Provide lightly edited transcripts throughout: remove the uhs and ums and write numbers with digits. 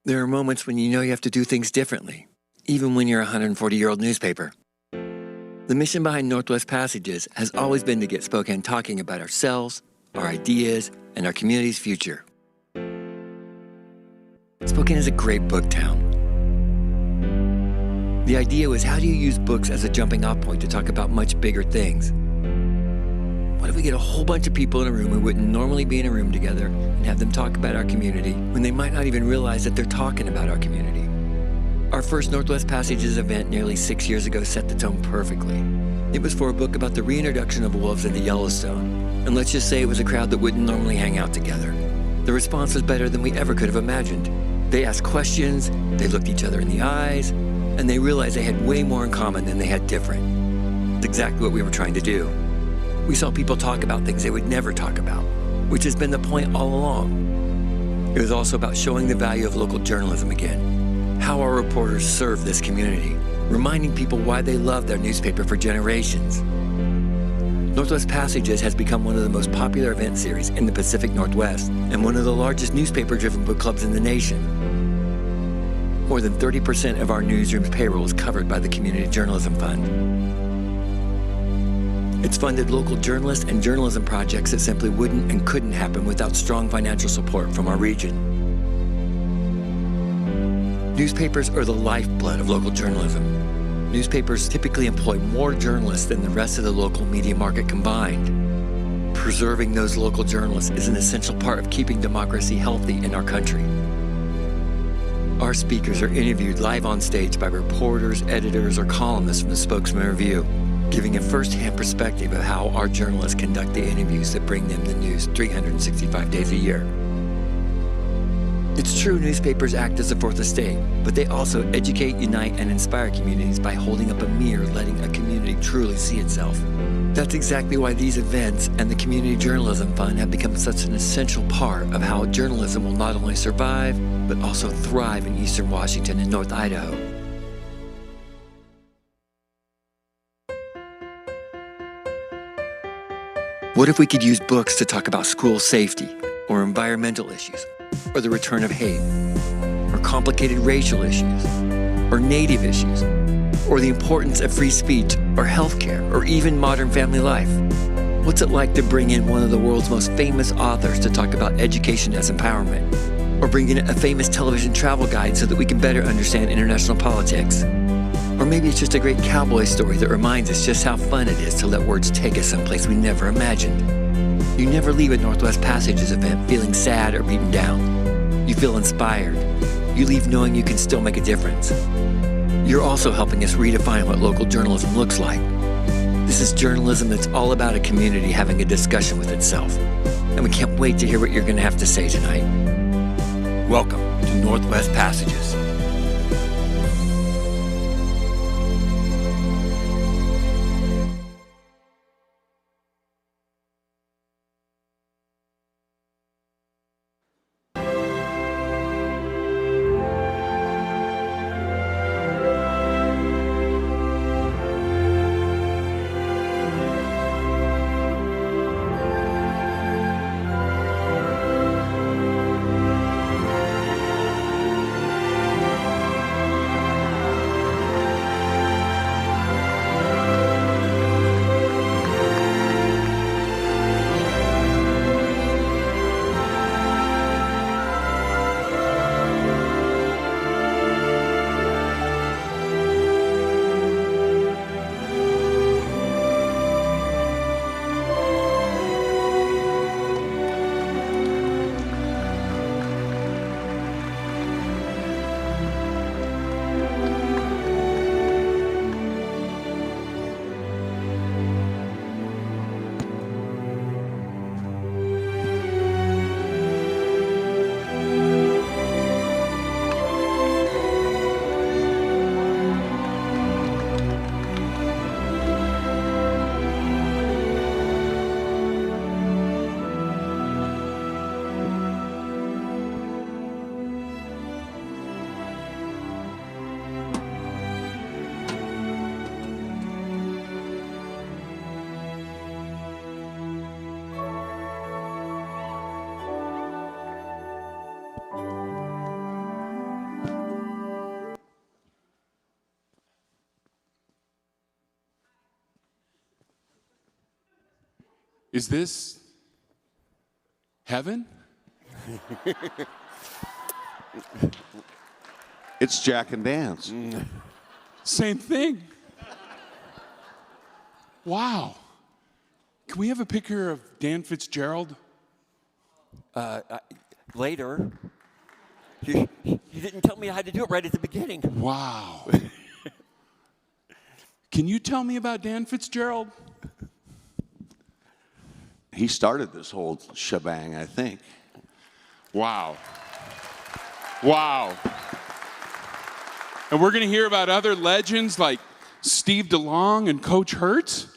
There are moments when you know you have to do things differently, even when you're a 140-year-old newspaper. The mission behind Northwest Passages has always been to get Spokane talking about ourselves, our ideas, and our community's future. Spokane is a great book town. The idea was, how do you use books as a jumping-off point to talk about much bigger things? What if we get a whole bunch of people in a room who wouldn't normally be in a room together and have them talk about our community when they might not even realize that they're talking about our community? Our first Northwest Passages event nearly 6 years ago set the tone perfectly. It was for a book about the reintroduction of wolves into Yellowstone, and let's just say it was a crowd that wouldn't normally hang out together. The response was better than we ever could have imagined. They asked questions, they looked each other in the eyes, and they realized they had way more in common than they had different. It's exactly what we were trying to do. We saw people talk about things they would never talk about, which has been the point all along. It was also about showing the value of local journalism again, how our reporters serve this community, reminding people why they love their newspaper for generations. Northwest Passages has become one of the most popular event series in the Pacific Northwest and one of the largest newspaper-driven book clubs in the nation. More than 30% of our newsroom's payroll is covered by the Community Journalism Fund. It's funded local journalists and journalism projects that simply wouldn't and couldn't happen without strong financial support from our region. Newspapers are the lifeblood of local journalism. Newspapers typically employ more journalists than the rest of the local media market combined. Preserving those local journalists is an essential part of keeping democracy healthy in our country. Our speakers are interviewed live on stage by reporters, editors, or columnists from the Spokesman-Review, giving a first-hand perspective of how our journalists conduct the interviews that bring them the news 365 days a year. It's true newspapers act as a fourth estate, but they also educate, unite, and inspire communities by holding up a mirror, letting a community truly see itself. That's exactly why these events and the Community Journalism Fund have become such an essential part of how journalism will not only survive, but also thrive in Eastern Washington and North Idaho. What if we could use books to talk about school safety, or environmental issues, or the return of hate, or complicated racial issues, or native issues, or the importance of free speech, or healthcare, or even modern family life? What's it like to bring in one of the world's most famous authors to talk about education as empowerment, or bring in a famous television travel guide so that we can better understand international politics? Or maybe it's just a great cowboy story that reminds us just how fun it is to let words take us someplace we never imagined. You never leave a Northwest Passages event feeling sad or beaten down. You feel inspired. You leave knowing you can still make a difference. You're also helping us redefine what local journalism looks like. This is journalism that's all about a community having a discussion with itself. And we can't wait to hear what you're going to have to say tonight. Welcome to Northwest Passages. Is this heaven? It's Jack and Dan's. Same thing. Wow. Can we have a picture of Dan Fitzgerald? Later. You didn't tell me how to do it right at the beginning. Wow. Can you tell me about Dan Fitzgerald? He started this whole shebang, I think. Wow. Wow. And we're going to hear about other legends like Steve DeLong and Coach Hertz.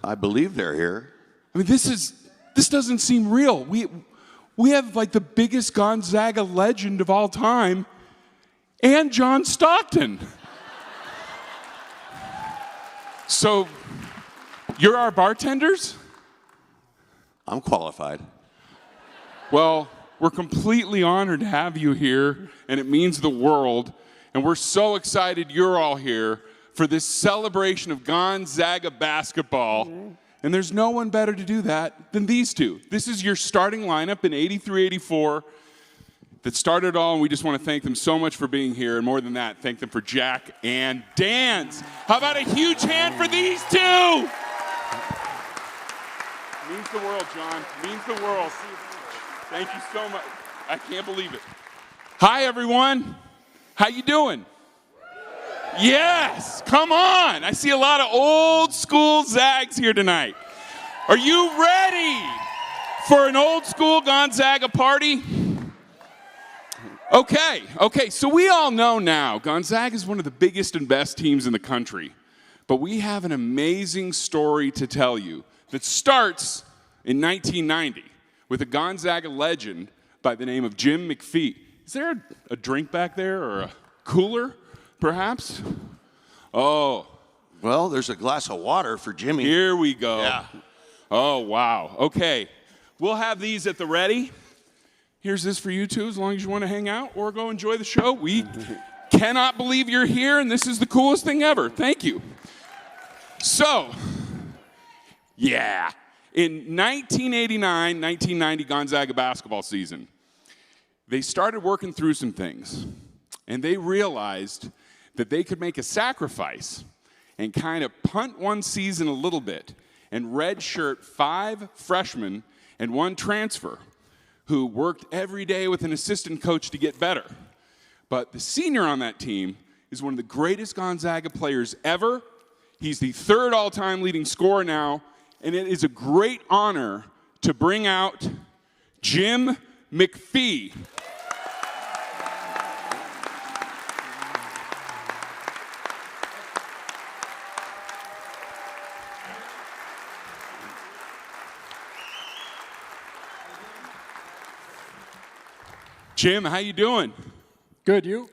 I believe they're here. I mean, this doesn't seem real. We have like the biggest Gonzaga legend of all time, and John Stockton. So, you're our bartenders? I'm qualified. Well, we're completely honored to have you here, and it means the world. And we're so excited you're all here for this celebration of Gonzaga basketball. Mm-hmm. And there's no one better to do that than these two. This is your starting lineup in 83-84 that started it all, and we just want to thank them so much for being here. And more than that, thank them for Jack and Dan's. How about a huge hand for these two? Means the world, John. Means the world. Thank you so much. I can't believe it. Hi, everyone. How you doing? Yes, come on. I see a lot of old school Zags here tonight. Are you ready for an old school Gonzaga party? Okay, so we all know now Gonzaga is one of the biggest and best teams in the country. But we have an amazing story to tell you that starts in 1990 with a Gonzaga legend by the name of Jim McPhee. Is there a drink back there or a cooler, perhaps? Oh. Well, there's a glass of water for Jimmy. Here we go. Yeah. Oh, wow. Okay. We'll have these at the ready. Here's this for you, too, as long as you want to hang out or go enjoy the show. We cannot believe you're here, and this is the coolest thing ever. Thank you. So, yeah. In 1989-1990 Gonzaga basketball season, they started working through some things, and they realized that they could make a sacrifice and kind of punt one season a little bit and redshirt 5 freshmen and 1 transfer who worked every day with an assistant coach to get better. But the senior on that team is one of the greatest Gonzaga players ever. He's the 3rd all-time leading scorer now, and it is a great honor to bring out Jim McPhee. Jim, how you doing? Good, you?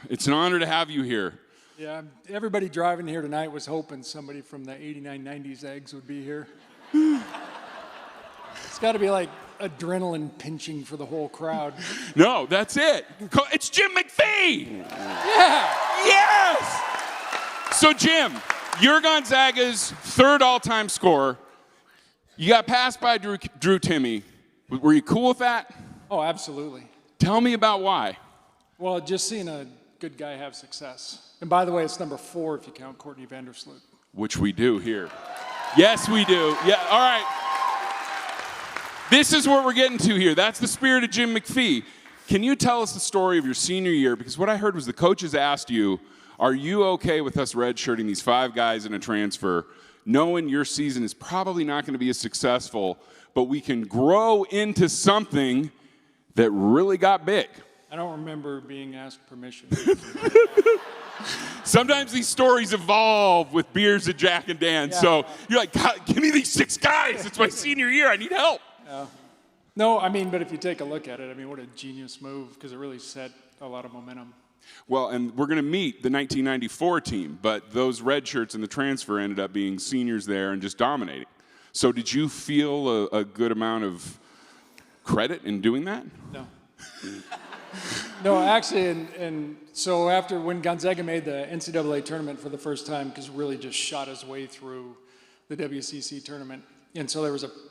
It's an honor to have you here. Yeah, everybody driving here tonight was hoping somebody from the 89-90 Zags would be here. It's got to be like adrenaline pinching for the whole crowd. No, that's it. It's Jim McPhee! Yeah! Yes! So, Jim, you're Gonzaga's 3rd all-time scorer. You got passed by Drew Timme. Were you cool with that? Oh, absolutely. Tell me about why. Well, just seeing a good guy have success. And by the way, it's number 4 if you count Courtney Vandersloot. Which we do here. Yes, we do. Yeah, all right. This is what we're getting to here. That's the spirit of Jim McPhee. Can you tell us the story of your senior year? Because what I heard was the coaches asked you, are you okay with us redshirting these 5 guys in a transfer, knowing your season is probably not going to be as successful, but we can grow into something that really got big? I don't remember being asked permission. Sometimes these stories evolve with beers at Jack and Dan. Yeah. So you're like, God, give me these 6 guys. It's my senior year. I need help. No, I mean, but if you take a look at it, I mean, what a genius move, because it really set a lot of momentum. Well, and we're going to meet the 1994 team, but those red shirts in the transfer ended up being seniors there and just dominating. So did you feel a good amount of credit in doing that? No. No, actually, and so after when Gonzaga made the NCAA tournament for the first time, because really just shot his way through the WCC tournament, And so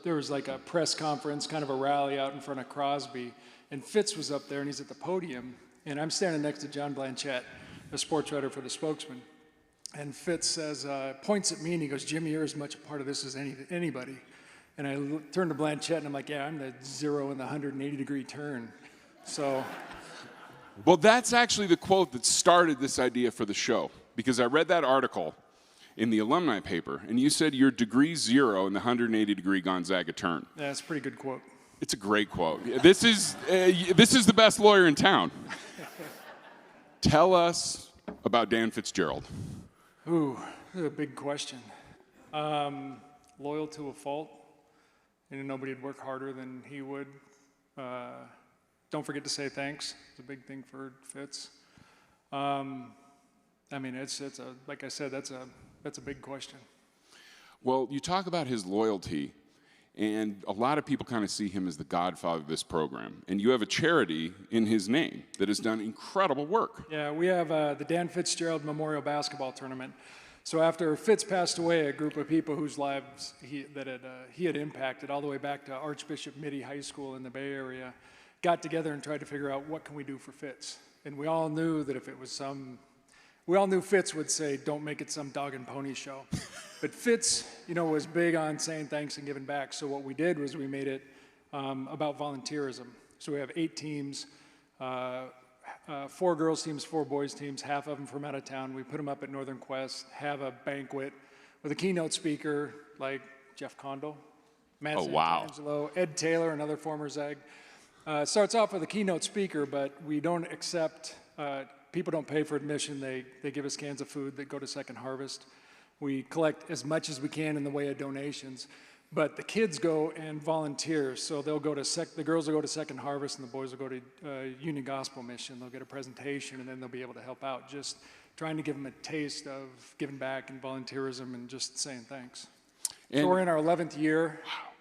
there was like a press conference, kind of a rally out in front of Crosby, and Fitz was up there, and he's at the podium, and I'm standing next to John Blanchett, the sports writer for the Spokesman. And Fitz says, points at me, and he goes, "Jimmy, you're as much a part of this as anybody." And I turn to Blanchett, and I'm like, "Yeah, I'm the 0 in the 180-degree turn." So. Well, that's actually the quote that started this idea for the show, because I read that article in the alumni paper, and you said you're degree 0 in the 180-degree Gonzaga turn. Yeah, that's a pretty good quote. It's a great quote. This is the best lawyer in town. Tell us about Dan Fitzgerald. Ooh, this is a big question. Loyal to a fault. And nobody would work harder than he would. Don't forget to say thanks. It's a big thing for Fitz. I mean, it's like I said, that's a big question. Well, you talk about his loyalty, and a lot of people kind of see him as the godfather of this program. And you have a charity in his name that has done incredible work. Yeah, we have the Dan Fitzgerald Memorial Basketball Tournament. So after Fitz passed away, a group of people whose lives he had impacted all the way back to Archbishop Mitty High School in the Bay Area, got together and tried to figure out what can we do for Fitz. And we all knew that if it was we all knew Fitz would say, "Don't make it some dog and pony show." But Fitz, was big on saying thanks and giving back. So what we did was we made it about volunteerism. So we have 8 teams, 4 girls teams, 4 boys teams, half of them from out of town. We put them up at Northern Quest, have a banquet with a keynote speaker like Jeff Kondo, Matt Santangelo, Ed Taylor, another former Zag. Starts off with a keynote speaker, but we don't accept, people don't pay for admission. They give us cans of food that go to Second Harvest. We collect as much as we can in the way of donations. But the kids go and volunteer, so they'll go to the girls will go to Second Harvest, and the boys will go to Union Gospel Mission. They'll get a presentation, and then they'll be able to help out. Just trying to give them a taste of giving back and volunteerism, and just saying thanks. So we're in our 11th year. Wow.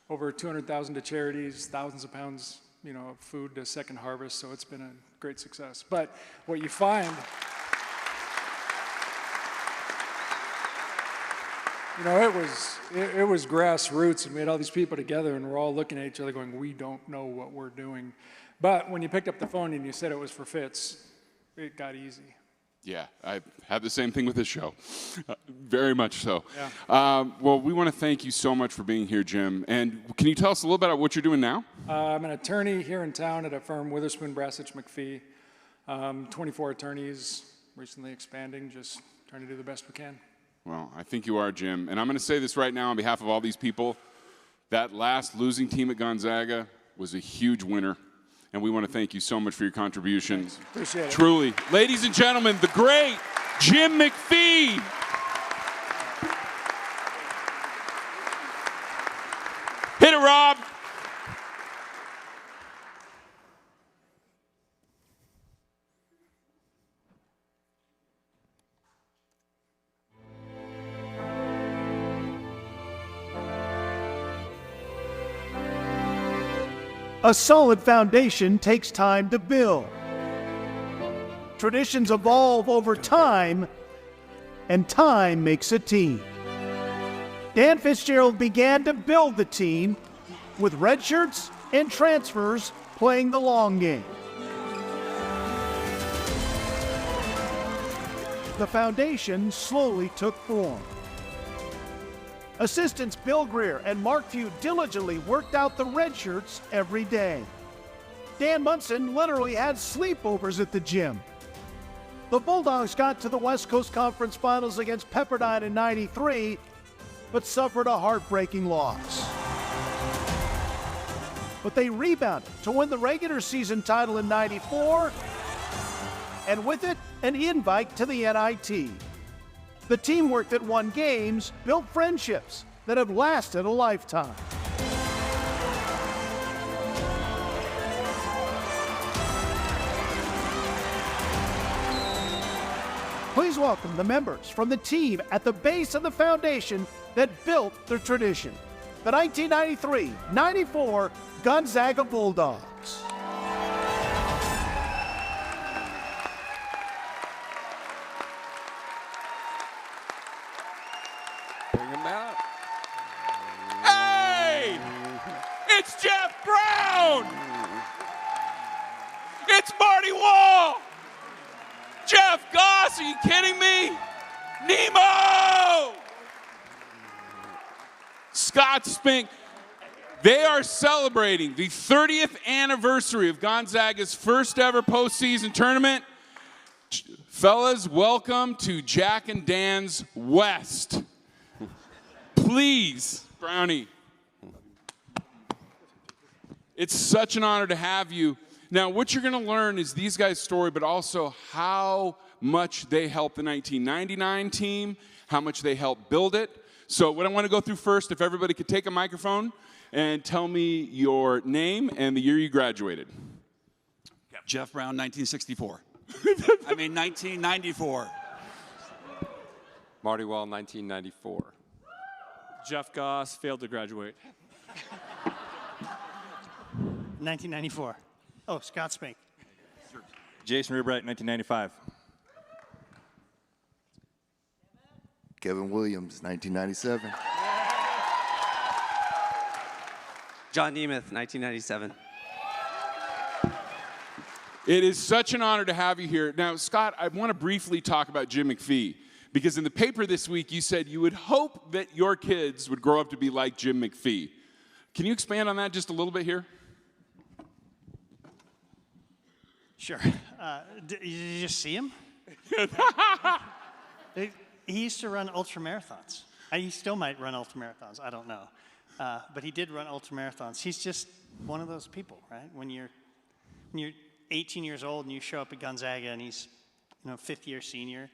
Over 200,000 to charities, thousands of pounds, of food to Second Harvest. So it's been a great success. But what you find. It was grassroots, and we had all these people together, and we're all looking at each other going, "We don't know what we're doing." But when you picked up the phone and you said it was for Fitz, it got easy. Yeah, I had the same thing with this show. Very much so. Yeah. Well, we want to thank you so much for being here, Jim. And can you tell us a little bit about what you're doing now? I'm an attorney here in town at a firm, Witherspoon, Brassage, McPhee. 24 attorneys, recently expanding, just trying to do the best we can. Well, I think you are, Jim. And I'm going to say this right now on behalf of all these people. That last losing team at Gonzaga was a huge winner. And we want to thank you so much for your contribution. Thanks. Appreciate it. Truly. Ladies and gentlemen, the great Jim McPhee. Hit it, Rob. A solid foundation takes time to build. Traditions evolve over time, and time makes a team. Dan Fitzgerald began to build the team with redshirts and transfers playing the long game. The foundation slowly took form. Assistants Bill Greer and Mark Few diligently worked out the red shirts every day. Dan Munson literally had sleepovers at the gym. The Bulldogs got to the West Coast Conference Finals against Pepperdine in '93, but suffered a heartbreaking loss. But they rebounded to win the regular season title in '94, and with it, an invite to the NIT. The teamwork that won games built friendships that have lasted a lifetime. Please welcome the members from the team at the base of the foundation that built the tradition, the 1993-94 Gonzaga Bulldogs. Bring them out. It's Marty Wall! Jeff Goss, are you kidding me? Nemo! Scott Spink. They are celebrating the 30th anniversary of Gonzaga's first ever postseason tournament. Fellas, welcome to Jack and Dan's West. Please, Brownie. It's such an honor to have you. Now, what you're going to learn is these guys' story, but also how much they helped the 1999 team, how much they helped build it. So what I want to go through first, if everybody could take a microphone and tell me your name and the year you graduated. Jeff Brown, 1964. 1994. Marty Wall, 1994. Jeff Goss failed to graduate. 1994. Oh, Scott Spink. Jason Rubright, 1995. Kevin Williams, 1997. John Nemeth, 1997. It is such an honor to have you here. Now, Scott, I want to briefly talk about Jim McPhee, because in the paper this week you said you would hope that your kids would grow up to be like Jim McPhee. Can you expand on that just a little bit here? Sure. Did you just see him? He used to run ultramarathons. He still might run ultramarathons. I don't know. But he did run ultramarathons. He's just one of those people, right? When you're 18 years old and you show up at Gonzaga and he's, fifth year senior,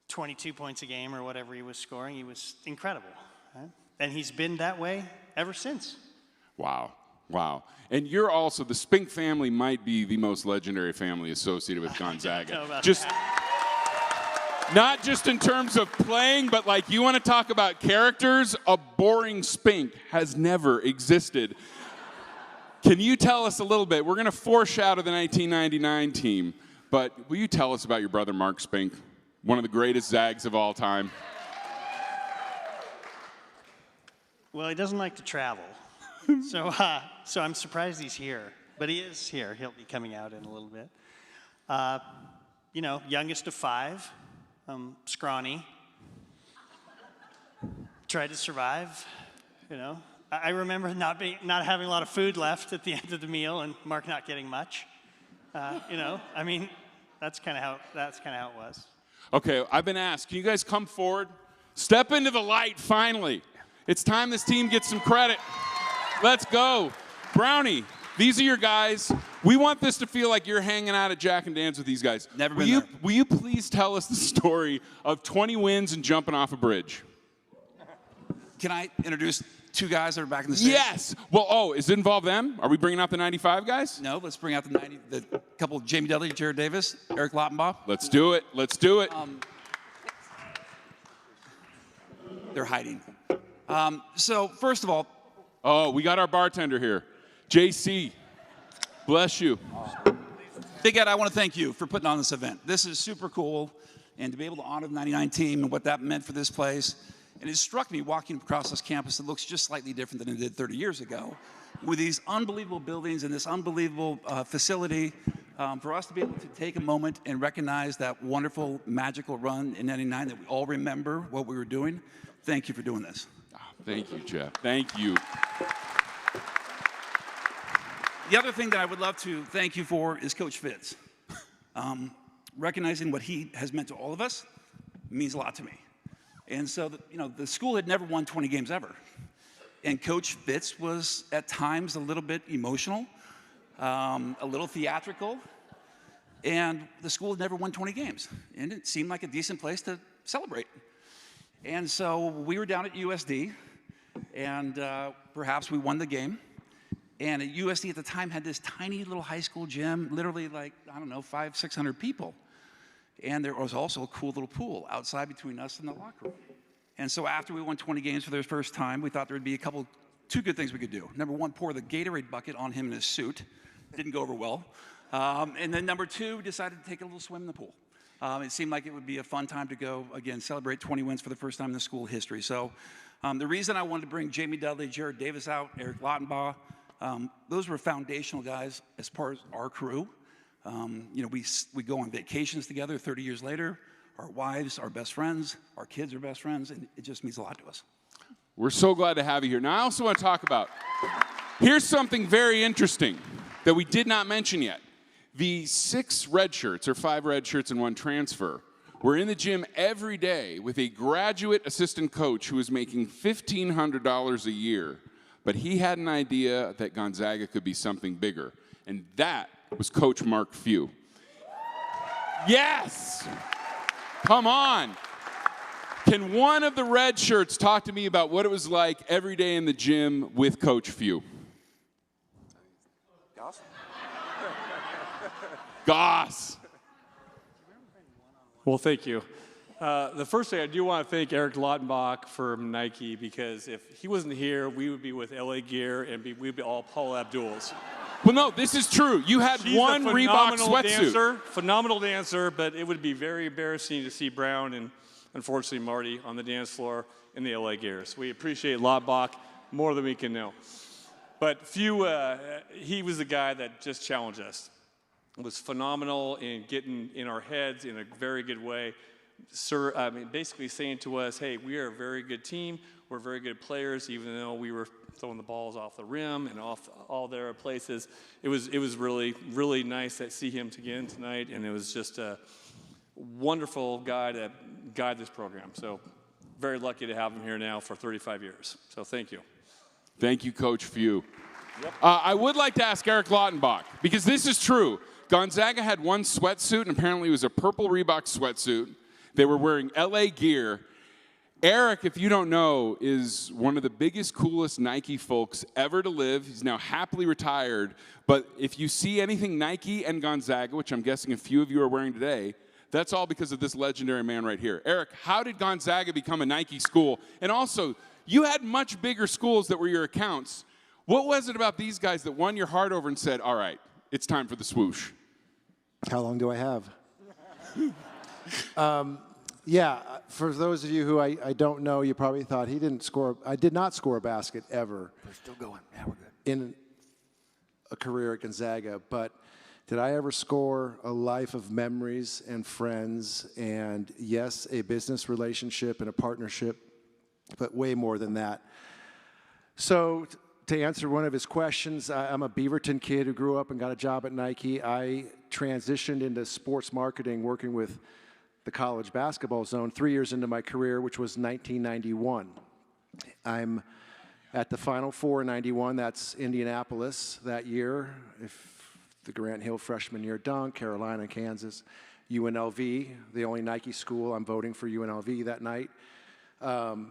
22 points a game or whatever he was scoring, he was incredible, right? And he's been that way ever since. Wow. Wow. And you're also, the Spink family might be the most legendary family associated with Gonzaga. Not just in terms of playing, but like you want to talk about characters, a boring Spink has never existed. Can you tell us a little bit? We're going to foreshadow the 1999 team, but will you tell us about your brother Mark Spink, one of the greatest Zags of all time? Well, he doesn't like to travel, so I'm surprised he's here. But he is here. He'll be coming out in a little bit. Youngest of 5, scrawny. Tried to survive, I remember not having a lot of food left at the end of the meal, and Mark not getting much. That's kind of how it was. Okay, I've been asked. Can you guys come forward? Step into the light. Finally, it's time this team gets some credit. Let's go, Brownie. These are your guys. We want this to feel like you're hanging out at Jack and Dan's with these guys. Never been there. Will you please tell us the story of 20 wins and jumping off a bridge? Can I introduce 2 guys that are back in the stage? Yes. Well, does it involve them? Are we bringing out the 95 guys? No, let's bring out the couple, Jamie Dudley, Jared Davis, Eric Lottenbaugh. Let's do it. Let's do it. They're hiding. So first of all. Oh, we got our bartender here. JC, bless you. Big Ed, I want to thank you for putting on this event. This is super cool, and to be able to honor the 99 team and what that meant for this place. And it struck me walking across this campus that looks just slightly different than it did 30 years ago, with these unbelievable buildings and this unbelievable facility, for us to be able to take a moment and recognize that wonderful, magical run in 99 that we all remember what we were doing. Thank you for doing this. Thank you, Jeff. Thank you. The other thing that I would love to thank you for is Coach Fitz. Recognizing what he has meant to all of us means a lot to me. And so, the school had never won 20 games ever. And Coach Fitz was, at times, a little bit emotional, a little theatrical, and the school had never won 20 games. And it seemed like a decent place to celebrate. And so we were down at USD, and perhaps we won the game. And at USD at the time had this tiny little high school gym, literally 500-600 people. And there was also a cool little pool outside between us and the locker room. And so after we won 20 games for the first time, we thought there would be two good things we could do. Number one, pour the Gatorade bucket on him in his suit. Didn't go over well. And then number 2, we decided to take a little swim in the pool. It seemed like it would be a fun time to go, again, celebrate 20 wins for the first time in the school history. So the reason I wanted to bring Jamie Dudley, Jared Davis out, Eric Lottenbaugh, those were foundational guys as part of our crew. You know, we go on vacations together 30 years later. Our wives are best friends. Our kids are best friends. And it just means a lot to us. We're so glad to have you here. Now, I also want to talk about, here's something very interesting that we did not mention yet. The 6 red shirts, or 5 red shirts and 1 transfer, were in the gym every day with a graduate assistant coach who was making $1,500 a year. But he had an idea that Gonzaga could be something bigger. And that was Coach Mark Few. Yes! Come on. Can one of the red shirts talk to me about what it was like every day in the gym with Coach Few? Goss? Goss. Well, thank you. The first thing, I do want to thank Eric Lautenbach from Nike, because if he wasn't here, we would be with LA Gear and we'd be all Paul Abduls. Well, no, this is true. You had one Reebok sweatsuit. Phenomenal dancer, but it would be very embarrassing to see Brown and, unfortunately, Marty on the dance floor in the LA Gears. We appreciate Lautenbach more than we can know. But Few, he was the guy that just challenged us. It was phenomenal in getting in our heads in a very good way. Basically saying to us, hey, we are a very good team. We're very good players, even though we were throwing the balls off the rim and off all their places. It was really, really nice to see him again tonight, and it was just a wonderful guy to guide this program. So very lucky to have him here now for 35 years. So thank you. Thank you, Coach Few. Yep. I would like to ask Eric Lautenbach, because this is true. Gonzaga had one sweatsuit, and apparently it was a purple Reebok sweatsuit. They were wearing LA gear. Eric, if you don't know, is one of the biggest, coolest Nike folks ever to live. He's now happily retired. But if you see anything Nike and Gonzaga, which I'm guessing a few of you are wearing today, that's all because of this legendary man right here. Eric, how did Gonzaga become a Nike school? And also, you had much bigger schools that were your accounts. What was it about these guys that won your heart over and said, all right, it's time for the swoosh? How long do I have? Yeah, for those of you who I don't know, you probably thought he didn't score. I did not score a basket ever. We're still going. Yeah, we're good. In a career at Gonzaga, but did I ever score a life of memories and friends and, yes, a business relationship and a partnership, but way more than that. So to answer one of his questions, I'm a Beaverton kid who grew up and got a job at Nike. I transitioned into sports marketing working with the college basketball zone 3 years into my career, which was 1991. I'm at the Final Four in 91. That's Indianapolis that year. If the Grant Hill freshman year dunk, Carolina, Kansas, UNLV, the only Nike school. I'm voting for UNLV that night.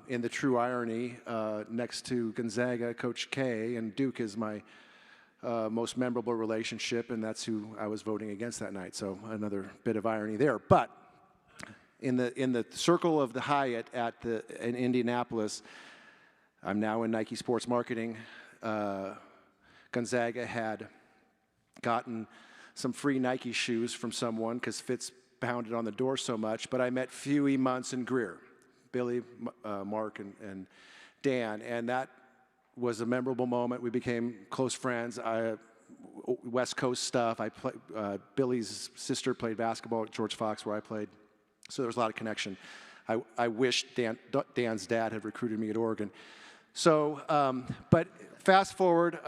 In the true irony, next to Gonzaga, Coach K, and Duke is my most memorable relationship, and that's who I was voting against that night. So another bit of irony there. But in the circle of the Hyatt in Indianapolis, I'm now in Nike Sports Marketing. Gonzaga had gotten some free Nike shoes from someone because Fitz pounded on the door so much, but I met Fewy, Muntz, and Greer, Billy, Mark, and Dan, and that was a memorable moment. We became close friends. West Coast stuff. Billy's sister played basketball at George Fox, where I played. So there was a lot of connection. I wish Dan's dad had recruited me at Oregon. So, but fast forward,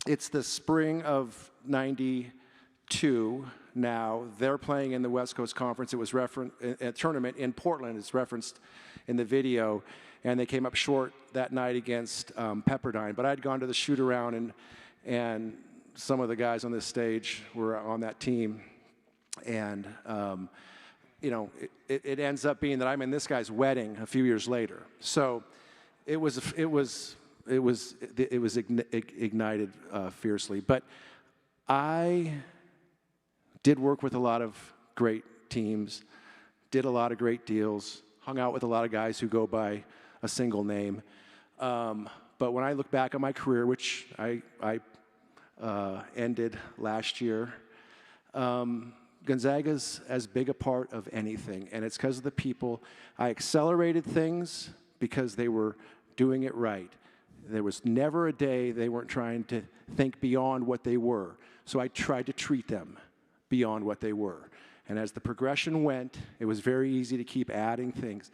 it's the spring of '92 now. They're playing in the West Coast Conference. It was a tournament in Portland. It's referenced in the video. And they came up short that night against Pepperdine. But I'd gone to the shoot-around, and some of the guys on this stage were on that team. And you know, it ends up being that I'm in this guy's wedding a few years later. So it was ignited fiercely. But I did work with a lot of great teams, did a lot of great deals, hung out with a lot of guys who go by a single name. But when I look back on my career, which I ended last year, Gonzaga's as big a part of anything, and it's because of the people. I accelerated things because they were doing it right. There was never a day they weren't trying to think beyond what they were. So I tried to treat them beyond what they were. And as the progression went, it was very easy to keep adding things.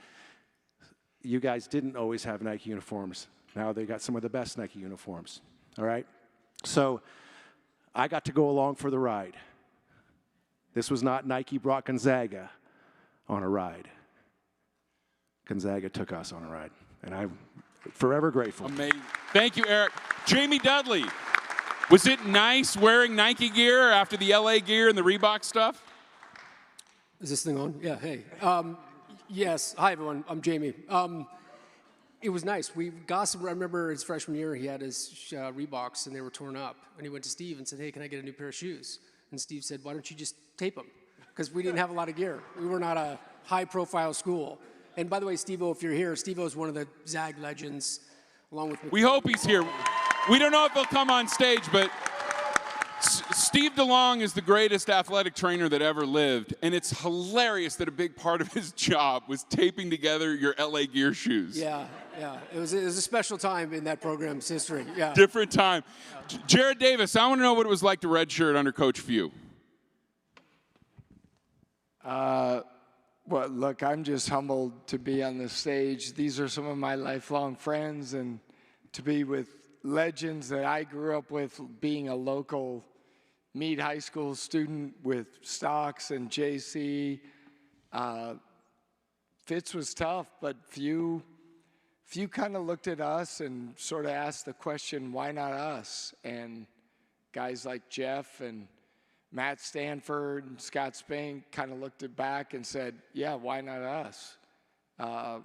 You guys didn't always have Nike uniforms. Now they got some of the best Nike uniforms, all right? So I got to go along for the ride. This was not Nike brought Gonzaga on a ride. Gonzaga took us on a ride, and I'm forever grateful. Amazing. Thank you, Eric. Jamie Dudley, was it nice wearing Nike gear after the LA gear and the Reebok stuff? Is this thing on? Yeah, hey. Yes, hi everyone, I'm Jamie. It was nice. Goss, I remember his freshman year, he had his Reeboks and they were torn up. And he went to Steve and said, hey, can I get a new pair of shoes? And Steve said, why don't you just tape them? Because we didn't have a lot of gear. We were not a high profile school. And by the way, Steve-O, if you're here, Steve-O is one of the Zag legends, along with... We hope he's here. We don't know if he'll come on stage, but Steve DeLong is the greatest athletic trainer that ever lived, and it's hilarious that a big part of his job was taping together your LA Gear shoes. Yeah. It was a special time in that program's history. Yeah. Different time. Jared Davis, I want to know what it was like to redshirt under Coach Few. Well, look, I'm just humbled to be on this stage. These are some of my lifelong friends, and to be with legends that I grew up with, being a local Meade High School student with Stocks and JC. Fitz was tough, but few kind of looked at us and sort of asked the question, why not us? And guys like Jeff and Matt Stanford and Scott Spink kind of looked it back and said, yeah, why not us?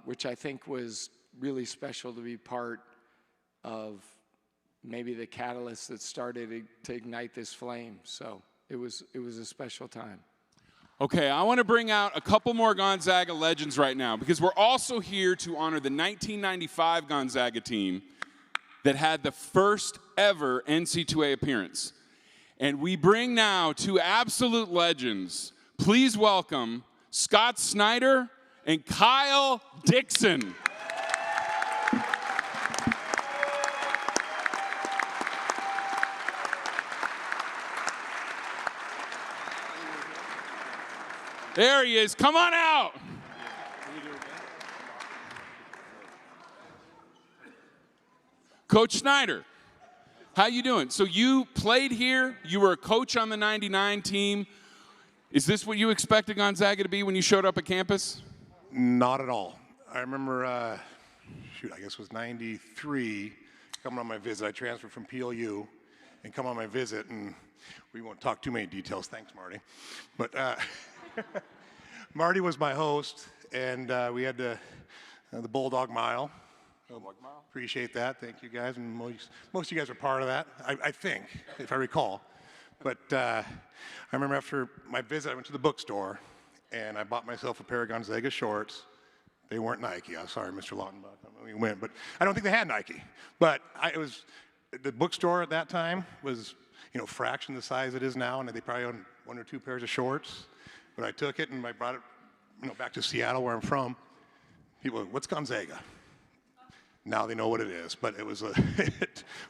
Which I think was really special to be part of maybe the catalyst that started to ignite this flame. So it was a special time. Okay, I want to bring out a couple more Gonzaga legends right now because we're also here to honor the 1995 Gonzaga team that had the first ever NCAA appearance. And we bring now two absolute legends. Please welcome Scott Snyder and Kyle Dixon. There he is. Come on out. Coach Snyder, how you doing? So you played here. You were a coach on the 99 team. Is this what you expected Gonzaga to be when you showed up at campus? Not at all. I remember, I guess it was 93, coming on my visit. I transferred from PLU and come on my visit, and we won't talk too many details. Thanks, Marty. But Marty was my host, and we had the Bulldog Mile. Appreciate that. Thank you guys. And most of you guys are part of that, I think, if I recall. But I remember after my visit, I went to the bookstore, and I bought myself a pair of Gonzaga shorts. They weren't Nike. I'm sorry, Mr. Lautenbach. We went, but I don't think they had Nike. But the bookstore at that time was, fraction the size it is now, and they probably owned one or two pairs of shorts. But I took it and I brought it, back to Seattle, where I'm from. People, what's Gonzaga? Now they know what it is. But it was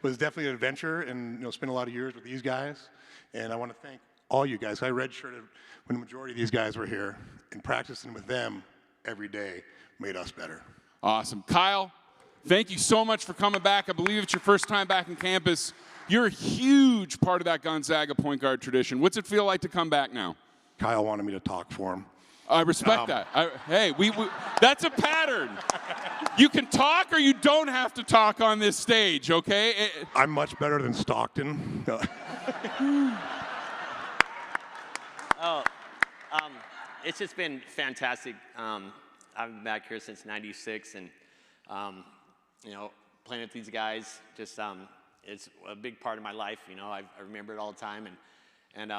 definitely an adventure, and spent a lot of years with these guys. And I want to thank all you guys. I redshirted when the majority of these guys were here, and practicing with them every day made us better. Awesome. Kyle, thank you so much for coming back. I believe it's your first time back on campus. You're a huge part of that Gonzaga point guard tradition. What's it feel like to come back now? Kyle wanted me to talk for him. I respect that. Hey, that's a pattern. You can talk or you don't have to talk on this stage, okay? I'm much better than Stockton. It's just been fantastic. I've been back here since '96, and playing with these guys, just it's a big part of my life. I remember it all the time, and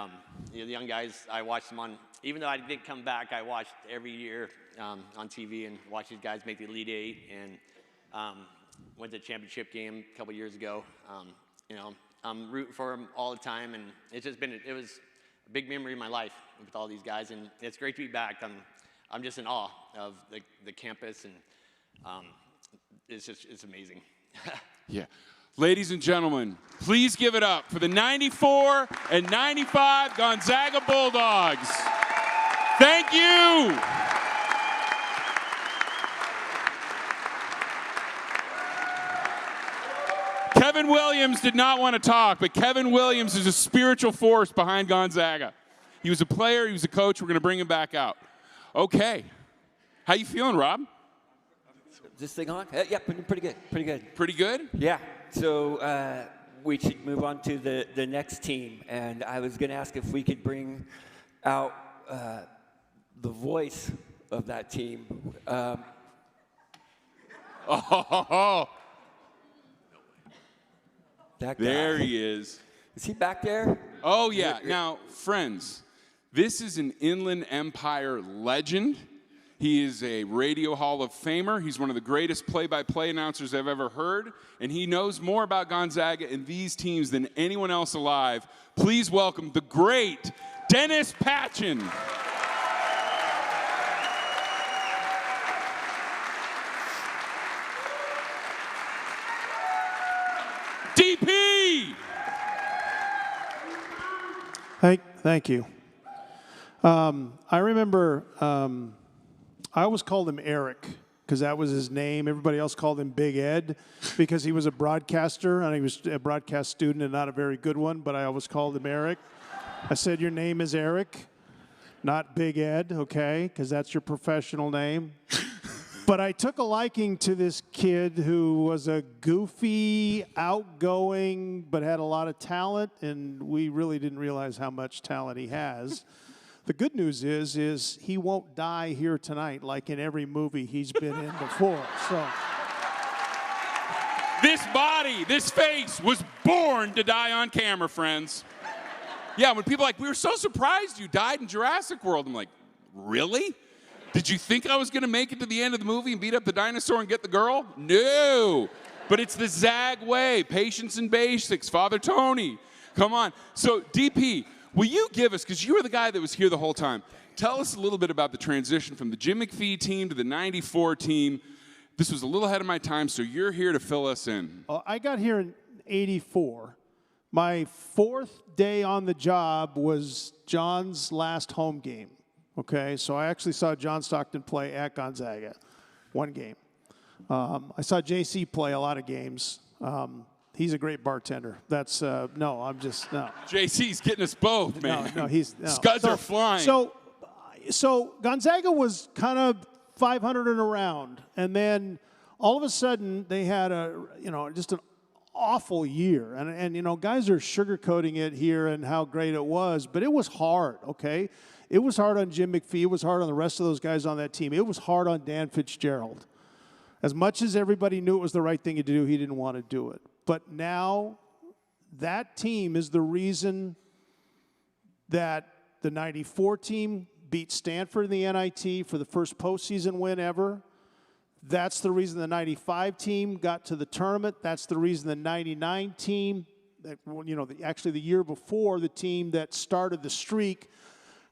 the young guys, I watched them on. Even though I didn't come back, I watched every year on TV and watched these guys make the Elite Eight, and went to the championship game a couple years ago. I'm rooting for them all the time, and it was a big memory of my life with all these guys, and it's great to be back. I'm just in awe of the campus, and it's amazing. Yeah. Ladies and gentlemen, please give it up for the 94 and 95 Gonzaga Bulldogs. Thank you. Kevin Williams did not want to talk, but Kevin Williams is a spiritual force behind Gonzaga. He was a player, he was a coach. We're going to bring him back out. Okay. How you feeling, Rob? Is this thing on? Yeah, pretty good. Pretty good. Pretty good? Yeah. So we should move on to the next team. And I was going to ask if we could bring out the voice of that team. That guy. There he is. Is he back there? Oh, yeah. Now, friends, this is an Inland Empire legend. He is a Radio Hall of Famer. He's one of the greatest play-by-play announcers I've ever heard, and he knows more about Gonzaga and these teams than anyone else alive. Please welcome the great Dennis Patchen. DP! Thank you. I remember I always called him Eric because that was his name. Everybody else called him Big Ed because he was a broadcaster and he was a broadcast student and not a very good one, but I always called him Eric. I said, your name is Eric, not Big Ed, okay, because that's your professional name. But I took a liking to this kid who was a goofy, outgoing, but had a lot of talent, and we really didn't realize how much talent he has. The good news is he won't die here tonight like in every movie he's been in before. So this body, this face was born to die on camera, friends. Yeah, when people are like, we were so surprised you died in Jurassic World. I'm like, really? Did you think I was going to make it to the end of the movie and beat up the dinosaur and get the girl? No. But it's the Zag way. Patience and basics. Father Tony. Come on. So, DP, will you give us, because you were the guy that was here the whole time, tell us a little bit about the transition from the Jim McPhee team to the 94 team. This was a little ahead of my time, so you're here to fill us in. I got here in '84. My fourth day on the job was John's last home game. Okay, so I actually saw John Stockton play at Gonzaga, one game. I saw JC play a lot of games. He's a great bartender. That's, no, I'm just, no. JC's getting us both, man. No, he's, no. Scuds are flying. So Gonzaga was kind of 500 and around, and then all of a sudden they had just an awful year. And guys are sugarcoating it here and how great it was, but it was hard, okay? It was hard on Jim McPhee. It was hard on the rest of those guys on that team. It was hard on Dan Fitzgerald. As much as everybody knew it was the right thing to do, he didn't want to do it. But now that team is the reason that the 94 team beat Stanford in the NIT for the first postseason win ever. That's the reason the 95 team got to the tournament. That's the reason the 99 team, actually the year before, the team that started the streak.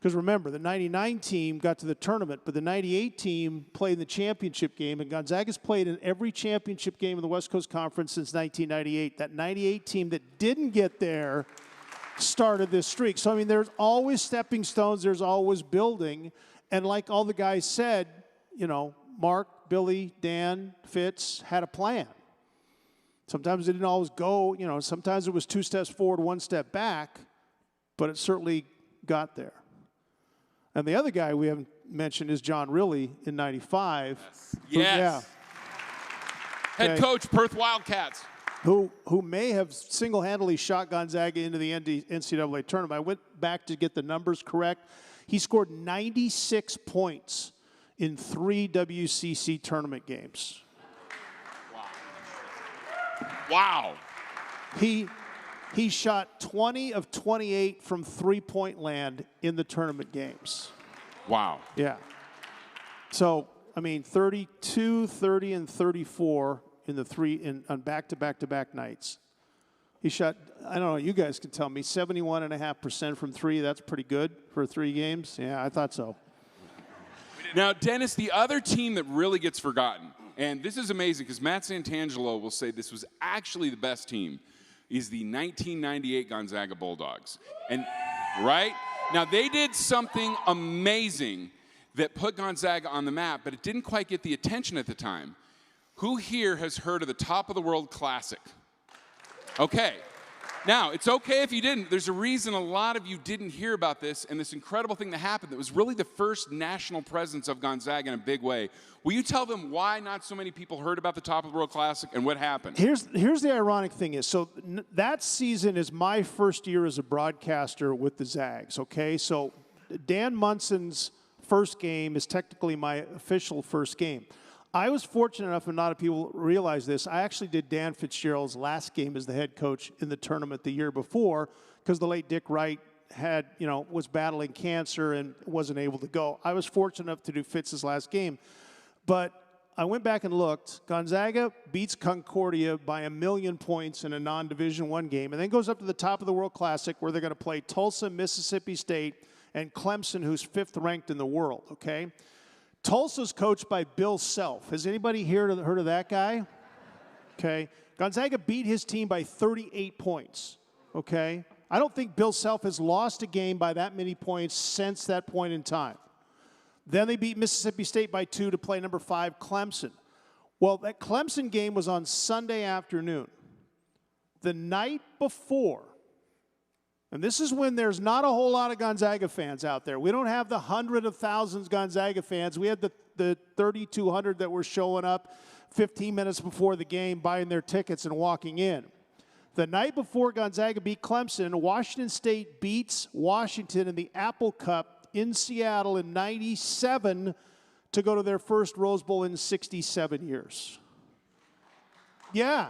Because remember, the 99 team got to the tournament, but the 98 team played in the championship game, and Gonzaga's played in every championship game in the West Coast Conference since 1998. That 98 team that didn't get there started this streak. So, I mean, there's always stepping stones. There's always building. And like all the guys said, Mark, Billy, Dan, Fitz had a plan. Sometimes it didn't always go, sometimes it was 2 steps forward, 1 step back, but it certainly got there. And the other guy we haven't mentioned is John Riley in '95. Yes. Head coach, Perth Wildcats. Who may have single-handedly shot Gonzaga into the NCAA tournament. I went back to get the numbers correct. He scored 96 points in 3 WCC tournament games. Wow. He shot 20 of 28 from three-point land in the tournament games. Wow. Yeah. So, 32, 30, and 34 on back-to-back-to-back nights. He shot, I don't know, you guys can tell me, 71.5% from 3. That's pretty good for 3 games. Yeah, I thought so. Now, Dennis, the other team that really gets forgotten, And this is amazing because Matt Santangelo will say this was actually the best team, is the 1998 Gonzaga Bulldogs. And right? Now, they did something amazing that put Gonzaga on the map, but it didn't quite get the attention at the time. Who here has heard of the Top of the World Classic? Okay. Now, it's okay if you didn't. There's a reason a lot of you didn't hear about this and this incredible thing that happened that was really the first national presence of Gonzaga in a big way. Will you tell them why not so many people heard about the Top of the World Classic and what happened? Here's the ironic thing is, so that season is my first year as a broadcaster with the Zags, okay? So Dan Munson's first game is technically my official first game. I was fortunate enough, and not a lot of people realize this, I actually did Dan Fitzgerald's last game as the head coach in the tournament the year before because the late Dick Wright had, was battling cancer and wasn't able to go. I was fortunate enough to do Fitz's last game. But I went back and looked. Gonzaga beats Concordia by 1,000,000 points in a non-Division I game and then goes up to the Top of the World Classic where they're going to play Tulsa, Mississippi State, and Clemson, who's 5th ranked in the world, okay? Tulsa's coached by Bill Self. Has anybody here heard of that guy? Okay. Gonzaga beat his team by 38 points, okay? I don't think Bill Self has lost a game by that many points since that point in time. Then they beat Mississippi State by 2 to play number 5, Clemson. Well, that Clemson game was on Sunday afternoon. The night before, and this is when there's not a whole lot of Gonzaga fans out there. We don't have the hundreds of thousands Gonzaga fans. We had the 3,200 that were showing up 15 minutes before the game, buying their tickets and walking in. The night before Gonzaga beat Clemson, Washington State beats Washington in the Apple Cup in Seattle in '97 to go to their first Rose Bowl in 67 years. Yeah.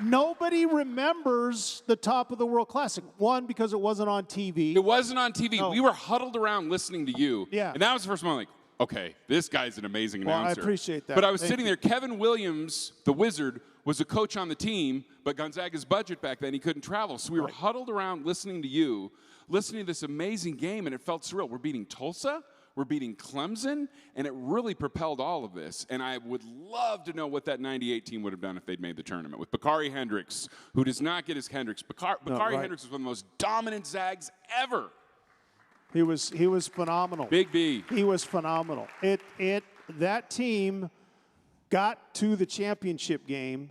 Nobody remembers the Top of the World Classic. One, because it wasn't on TV. It wasn't on TV. No. We were huddled around listening to you. Yeah. And that was the first one I'm like, okay, this guy's an amazing announcer. Well, I appreciate that. But I was Thank sitting there. Kevin Williams, the Wizard, was a coach on the team, but Gonzaga's budget back then, he couldn't travel. So we were huddled around listening to you, listening to this amazing game, and it felt surreal. We're beating Tulsa. We're beating Clemson, and it really propelled all of this. And I would love to know what that 98 team would have done if they'd made the tournament with Bakari Hendricks, who does not get his Hendricks. Bakari Hendricks was one of the most dominant Zags ever. He was phenomenal. Big B. He was phenomenal. That team got to the championship game,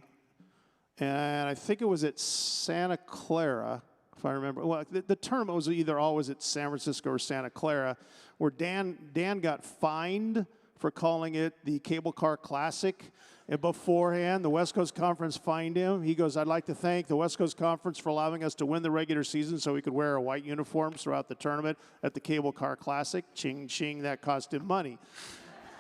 and I think it was at Santa Clara, if I remember. Well, the tournament was either always at San Francisco or Santa Clara, where Dan got fined for calling it the Cable Car Classic. And beforehand, the West Coast Conference fined him. He goes, I'd like to thank the West Coast Conference for allowing us to win the regular season so we could wear our white uniforms throughout the tournament at the Cable Car Classic. Ching, ching, that cost him money.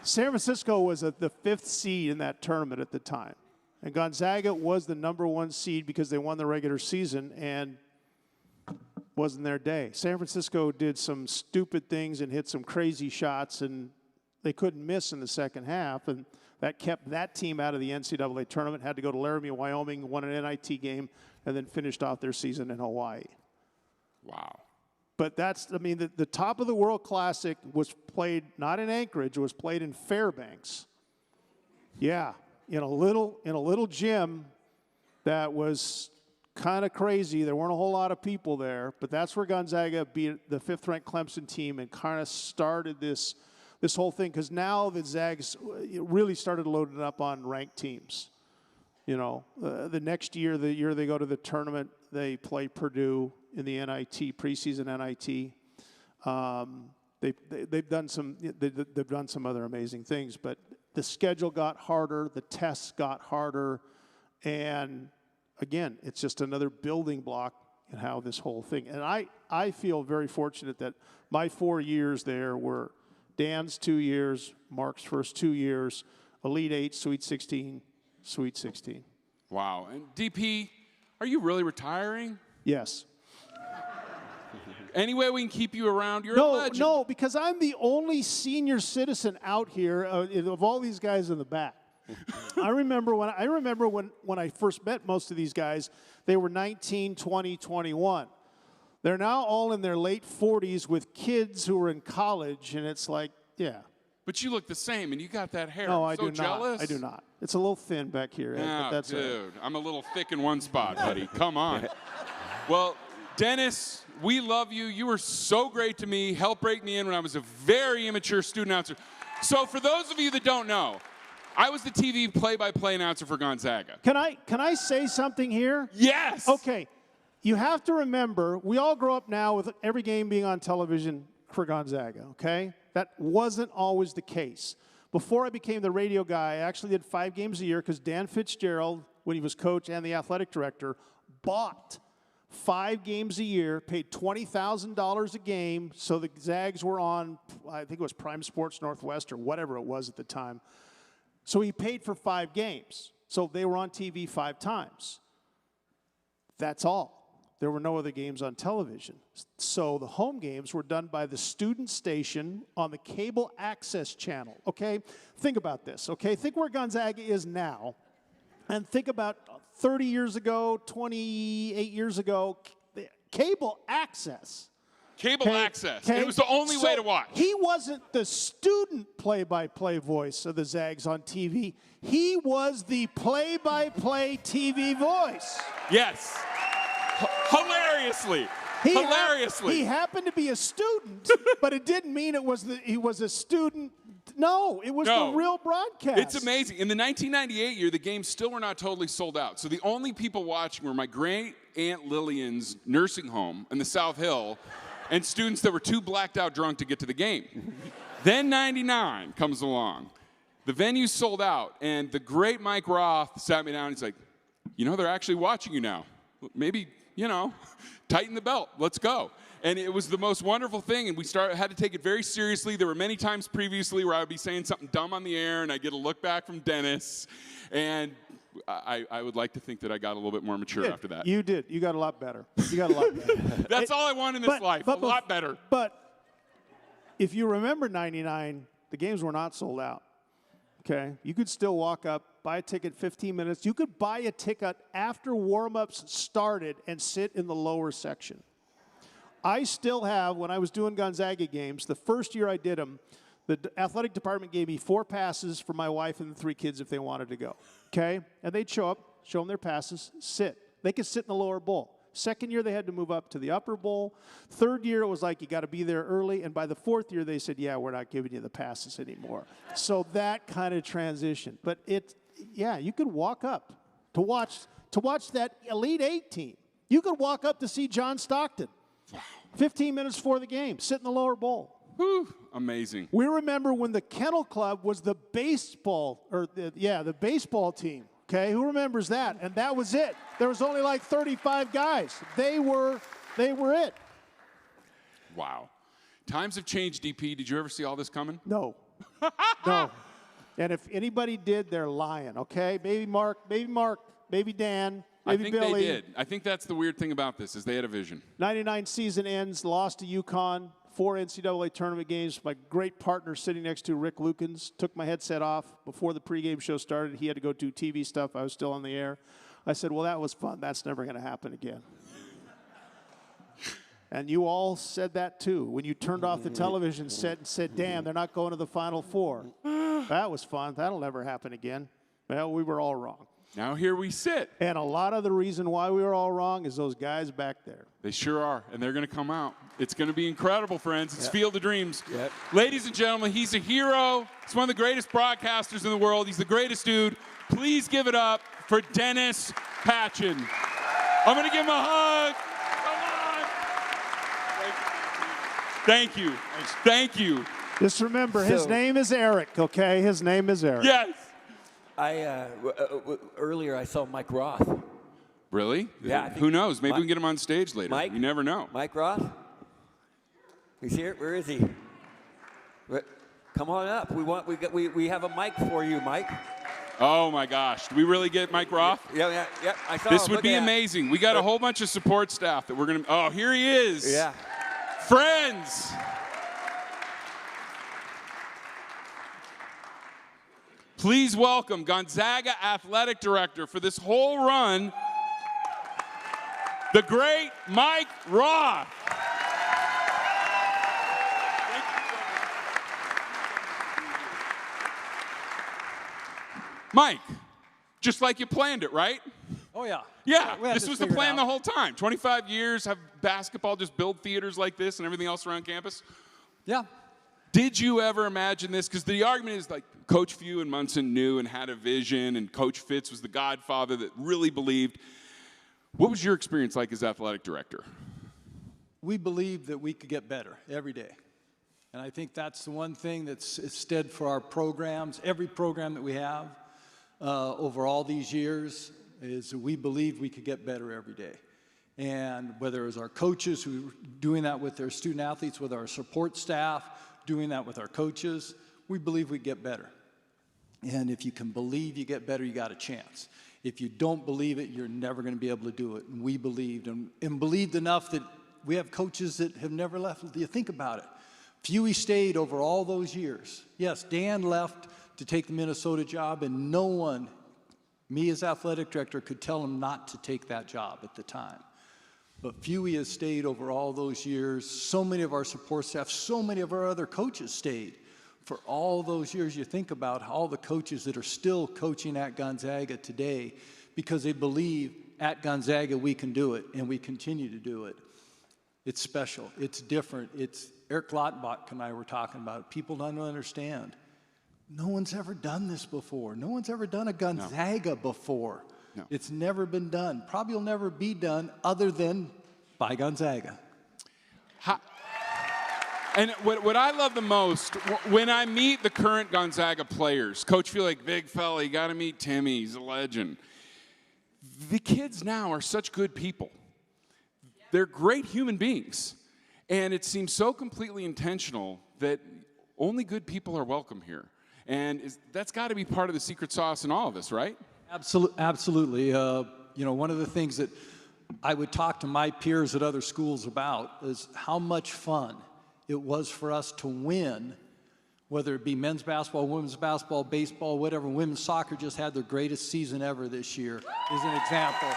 San Francisco was the 5th seed in that tournament at the time. And Gonzaga was the #1 seed because they won the regular season, and wasn't their day. San Francisco did some stupid things and hit some crazy shots, and they couldn't miss in the second half, and that kept that team out of the NCAA tournament, had to go to Laramie, Wyoming, won an NIT game, and then finished off their season in Hawaii. Wow. But the Top of the World Classic was played not in Anchorage, it was played in Fairbanks. Yeah, in a little gym that was kind of crazy. There weren't a whole lot of people there, but that's where Gonzaga beat the 5th-ranked Clemson team and kind of started this whole thing, because now the Zags really started loading up on ranked teams. The next year, the year they go to the tournament, they play Purdue in the NIT, preseason NIT. They've done some other amazing things, but the schedule got harder, the tests got harder, and again, it's just another building block in how this whole thing. And I feel very fortunate that my 4 years there were Dan's 2 years, Mark's first 2 years, Elite 8, Sweet 16, Sweet 16. Wow. And DP, are you really retiring? Yes. Any way we can keep you around? You're a legend. No, because I'm the only senior citizen out here of all these guys in the back. I remember when I first met most of these guys, they were 19, 20, 21. They're now all in their late 40s with kids who are in college, and it's like, yeah, But you look the same, and you got that hair. No, I'm I so do jealous. not. I do not. It's a little thin back here, Ed, but Oh, that's it. dude, I'm a little thick in one spot, buddy. Come on. Well, Dennis, we love you. You were so great to me. Helped break me in when I was a very immature student announcer. So for those of you that don't know, I was the TV play-by-play announcer for Gonzaga. Can I say something here? Yes. Okay. You have to remember, we all grow up now with every game being on television for Gonzaga, okay? That wasn't always the case. Before I became the radio guy, I actually did 5 games a year because Dan Fitzgerald, when he was coach and the athletic director, bought 5 games a year, paid $20,000 a game, so the Zags were on, I think it was Prime Sports Northwest or whatever it was at the time. So he paid for 5 games. So they were on TV 5 times. That's all. There were no other games on television. So the home games were done by the student station on the cable access channel, okay? Think about this, okay? Think where Gonzaga is now, and think about 30 years ago, 28 years ago, cable access. Cable access. It was the only way to watch. He wasn't the student play-by-play voice of the Zags on TV. He was the play-by-play TV voice. Yes. Hilariously. Hilariously. He happened to be a student, but it didn't mean he was a student. No, it was the real broadcast. It's amazing. In the 1998 year, the games still were not totally sold out. So the only people watching were my great Aunt Lillian's nursing home in the South Hill and students that were too blacked out drunk to get to the game. Then 99 comes along. The venue sold out, and the great Mike Roth sat me down and he's like, you know, they're actually watching you now. Maybe, you know, tighten the belt. Let's go. And it was the most wonderful thing, and we had to take it very seriously. There were many times previously where I would be saying something dumb on the air, and I'd get a look back from Dennis. And I would like to think that I got a little bit more mature after that. You did. You got a lot better. You got a lot better. That's all I want in this life, a lot better. But if you remember 99, the games were not sold out. Okay? You could still walk up, buy a ticket 15 minutes. You could buy a ticket after warm-ups started and sit in the lower section. I still have, when I was doing Gonzaga games, the first year I did them, the athletic department gave me 4 passes for my wife and the 3 kids if they wanted to go. Okay? And they'd show up, show them their passes, sit. They could sit in the lower bowl. Second year, they had to move up to the upper bowl. Third year, it was like you got to be there early. And by the 4th year, they said, yeah, we're not giving you the passes anymore. So that kind of transition. But you could walk up to watch that Elite 8 team. You could walk up to see John Stockton. 15 minutes before the game, sit in the lower bowl. Whew, amazing. We remember when the Kennel Club was the baseball, the baseball team. Okay, who remembers that? And that was it. There was only like 35 guys. They were it. Wow. Times have changed, DP. Did you ever see all this coming? No. No. And if anybody did, they're lying, okay? Maybe Mark, maybe Dan, maybe I think Billy. they did. I think that's the weird thing about this, is they had a vision. 99 season ends, lost to UConn, 4 NCAA tournament games. My great partner sitting next to Rick Lukens took my headset off before the pregame show started. He had to go do TV stuff. I was still on the air. I said, well, that was fun. That's never going to happen again. And you all said that too. When you turned off the television set and said, damn, they're not going to the Final Four. That was fun. That'll never happen again. Well, we were all wrong. Now here we sit. And a lot of the reason why we were all wrong is those guys back there. They sure are, and they're going to come out. It's going to be incredible, friends. It's Field of Dreams. Yep. Ladies and gentlemen, he's a hero. He's one of the greatest broadcasters in the world. He's the greatest dude. Please give it up for Dennis Patchen. I'm going to give him a hug. Come on. Thank you. Thank you. Just remember, his name is Eric, okay? His name is Eric. Yes. Earlier I saw Mike Roth. Really? Yeah. Who knows? Maybe we can get him on stage later. Mike? You never know. Mike Roth? He's here? Where is he? Come on up. We have a mic for you, Mike. Oh my gosh. Did we really get Mike Roth? Yeah. I saw This him. would Look be at that. amazing. We got a whole bunch of support staff that we're going to. Oh, here he is. Yeah. Friends. Please welcome Gonzaga Athletic Director for this whole run, the great Mike Roth. Mike, just like you planned it, right? Oh, yeah. Yeah, We had this was the figured plan out. the whole time. 25 years, have basketball just build theaters like this and everything else around campus? Yeah. Did you ever imagine this? Because the argument is like Coach Few and Munson knew and had a vision, and Coach Fitz was the godfather that really believed. What was your experience like as athletic director? We believed that we could get better every day. And I think that's the one thing that's stood for our programs, every program that we have over all these years, is that we believed we could get better every day. And whether it was our coaches who were doing that with their student athletes, with our support staff, doing that with our coaches, we believe we get better. And if you can believe you get better, you got a chance. If you don't believe it, you're never going to be able to do it. And we believed, and believed enough that we have coaches that have never left. You think about it. Fewy stayed over all those years. Yes, Dan left to take the Minnesota job, and no one, me as athletic director, could tell him not to take that job at the time. But Fewy has stayed over all those years. So many of our support staff, so many of our other coaches stayed for all those years. You think about all the coaches that are still coaching at Gonzaga today because they believe at Gonzaga we can do it, and we continue to do it. It's special. It's different. It's Eric Lotbach and I were talking about it. People don't understand. No one's ever done this before. No one's ever done a Gonzaga before. No. It's never been done. Probably will never be done other than by Gonzaga. And what I love the most, when I meet the current Gonzaga players, Coach feel like, big fella, you got to meet Timmy, he's a legend. The kids now are such good people. They're great human beings. And it seems so completely intentional that only good people are welcome here. And that's got to be part of the secret sauce in all of this, right? Absolutely. One of the things that I would talk to my peers at other schools about is how much fun it was for us to win, whether it be men's basketball, women's basketball, baseball, whatever. Women's soccer just had their greatest season ever this year, is an example.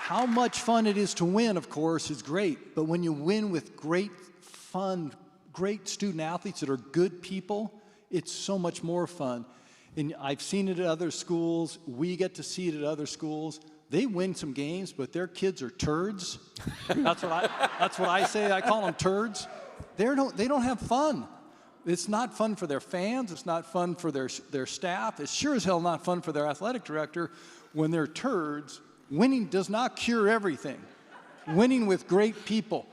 How much fun it is to win, of course, is great. But when you win with great fun, great student athletes that are good people, it's so much more fun. And I've seen it at other schools. We get to see it at other schools. They win some games, but their kids are turds. That's what I say. I call them turds. They don't have fun. It's not fun for their fans. It's not fun for their staff. It's sure as hell not fun for their athletic director when they're turds. Winning does not cure everything. Winning with great people.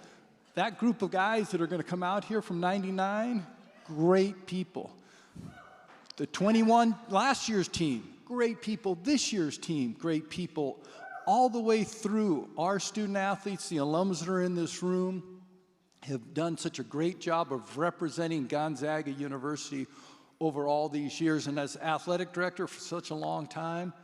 That group of guys that are going to come out here from 99, great people. The 21 last year's team, great people. This year's team, great people. All the way through, our student athletes, the alums that are in this room, have done such a great job of representing Gonzaga University over all these years. And as athletic director for such a long time,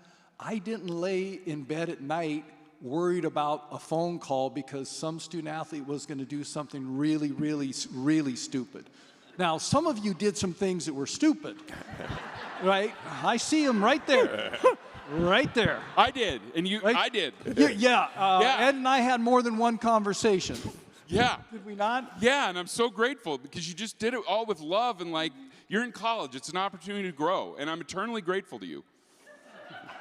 I didn't lay in bed at night worried about a phone call because some student athlete was going to do something really, really, really stupid. Now, some of you did some things that were stupid, right? I see them right there. Right there. I did, and you, right? I did. Yeah. Ed and I had more than one conversation. Yeah. Did we not? Yeah, and I'm so grateful because you just did it all with love, and like, you're in college. It's an opportunity to grow, and I'm eternally grateful to you.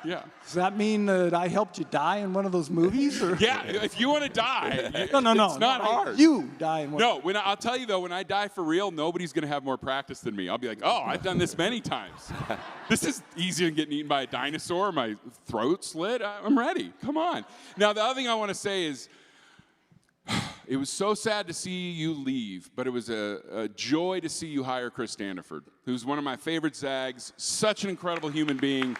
Yeah. Does that mean that I helped you die in one of those movies? Or? Yeah, if you want to die, no. It's not hard. You die in one. No, I'll tell you though, when I die for real, nobody's going to have more practice than me. I'll be like, oh, I've done this many times. This is easier than getting eaten by a dinosaur, my throat slit. I'm ready. Come on. Now, the other thing I want to say is, it was so sad to see you leave, but it was a joy to see you hire Chris Standiford, who's one of my favorite Zags, such an incredible human being.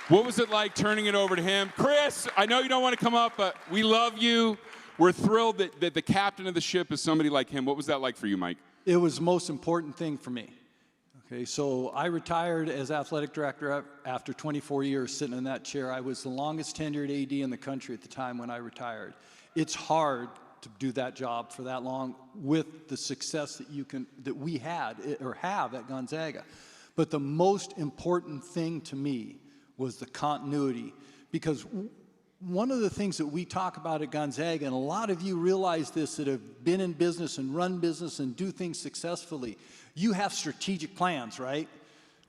What was it like turning it over to him? Chris, I know you don't want to come up, but we love you. We're thrilled that the captain of the ship is somebody like him. What was that like for you, Mike? It was the most important thing for me. Okay, so I retired as athletic director after 24 years sitting in that chair. I was the longest tenured AD in the country at the time when I retired. It's hard to do that job for that long with the success that we had or have at Gonzaga. But the most important thing to me was the continuity, because one of the things that we talk about at Gonzaga, and a lot of you realize this that have been in business and run business and do things successfully, you have strategic plans, right?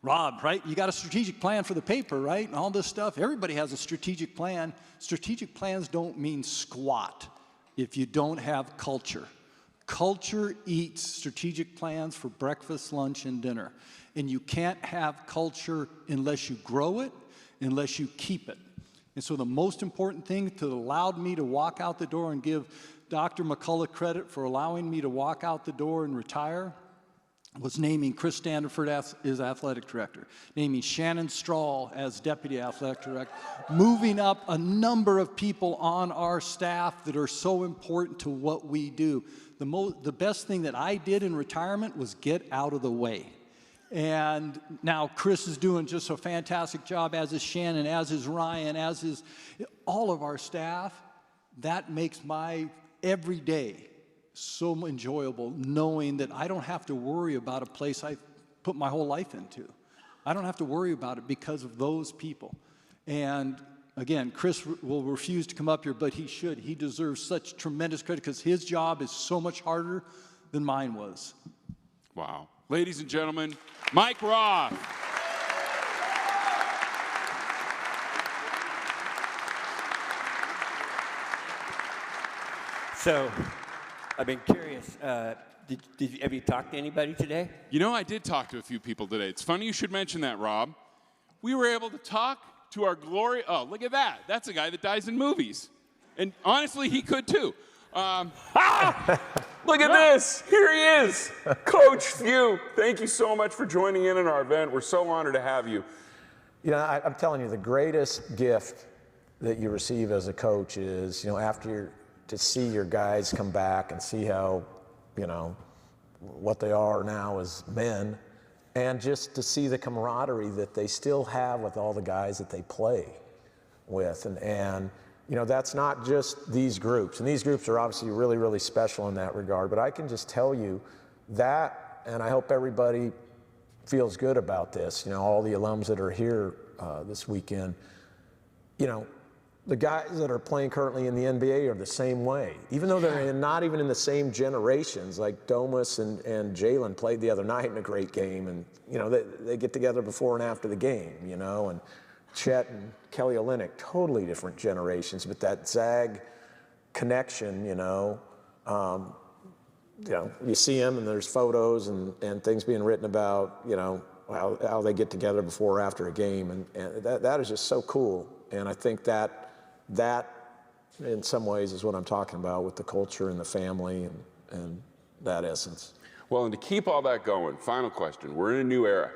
Rob, right? You got a strategic plan for the paper, right? And all this stuff. Everybody has a strategic plan. Strategic plans don't mean squat if you don't have culture. Culture eats strategic plans for breakfast, lunch, and dinner. And you can't have culture unless you grow it, unless you keep it. And so the most important thing that allowed me to walk out the door and give Dr. McCullough credit for allowing me to walk out the door and retire was naming Chris Standiford as athletic director, naming Shannon Strahl as deputy athletic director, moving up a number of people on our staff that are so important to what we do. The best thing that I did in retirement was get out of the way. And now Chris is doing just a fantastic job, as is Shannon, as is Ryan, as is all of our staff. That makes my every day so enjoyable, knowing that I don't have to worry about a place I put my whole life into. I don't have to worry about it because of those people. And again, Chris will refuse to come up here, but he should. He deserves such tremendous credit because his job is so much harder than mine was. Wow. Ladies and gentlemen, Mike Roth. So, I've been curious. Have you talked to anybody today? You know, I did talk to a few people today. It's funny you should mention that, Rob. We were able to talk to our glory. Oh, look at that. That's a guy that dies in movies. And honestly, he could too. Look at this. Here he is. Coach Few. Thank you so much for joining in our event. We're so honored to have you. You know, I'm telling you, the greatest gift that you receive as a coach is, you know, to see your guys come back and see how, you know, what they are now as men, and just to see the camaraderie that they still have with all the guys that they play with. And you know, that's not just these groups. And these groups are obviously really, really special in that regard. But I can just tell you that, and I hope everybody feels good about this, you know, all the alums that are here this weekend, you know, the guys that are playing currently in the NBA are the same way. Even though they're not even in the same generations, like Domus and Jalen played the other night in a great game. And, you know, they get together before and after the game, you know, and Chet and Kelly Olynyk, totally different generations, but that Zag connection, you know, you see them and there's photos and things being written about, you know, how they get together before or after a game, and that is just so cool. And I think that in some ways is what I'm talking about with the culture and the family and that essence. Well, and to keep all that going, final question. We're in a new era,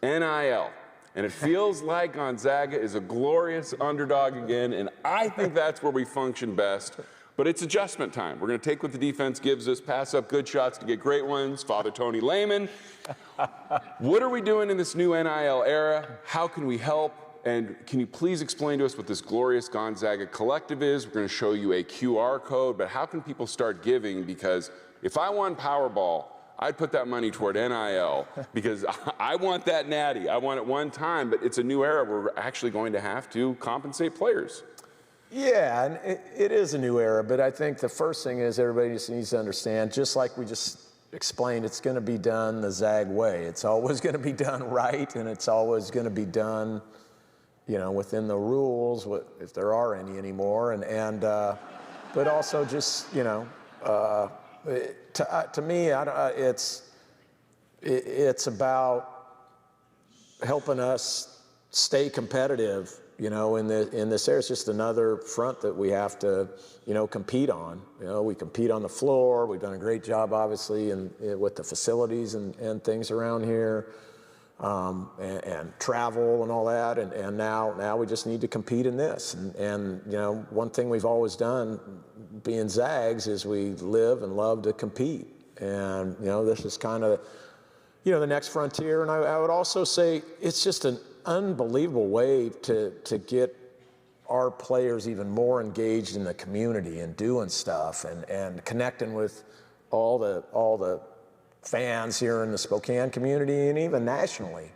NIL. And it feels like Gonzaga is a glorious underdog again, and I think that's where we function best. But it's adjustment time. We're going to take what the defense gives us, pass up good shots to get great ones. Father Tony Lehman. What are we doing in this new NIL era? How can we help? And can you please explain to us what this glorious Gonzaga collective is? We're going to show you a QR code, but how can people start giving? Because if I won Powerball, I'd put that money toward NIL because I want that natty. I want it one time, but it's a new era where we're actually going to have to compensate players. Yeah, and it is a new era, but I think the first thing is everybody just needs to understand, just like we just explained, it's going to be done the Zag way. It's always going to be done right, and it's always going to be done, you know, within the rules, if there are any anymore, but also just, you know, to me, it's about helping us stay competitive. You know, in this area, it's just another front that we have to, you know, compete on. You know, we compete on the floor. We've done a great job, obviously, with the facilities and things around here, and travel and all that. And now we just need to compete in this. And you know, one thing we've always done, being Zags, is we live and love to compete. And you know, this is kind of, you know, the next frontier. And I would also say it's just an unbelievable way to get our players even more engaged in the community and doing stuff and connecting with all the fans here in the Spokane community and even nationally.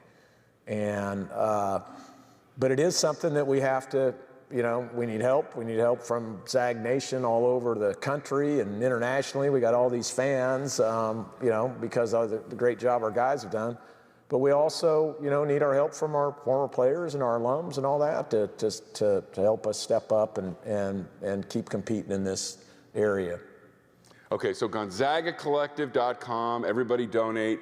And but it is something that we have to you know, we need help. We need help from Zag Nation all over the country and internationally. We got all these fans, you know, because of the great job our guys have done. But we also, you know, need our help from our former players and our alums and all that to help us step up and keep competing in this area. Okay, so GonzagaCollective.com, everybody donate.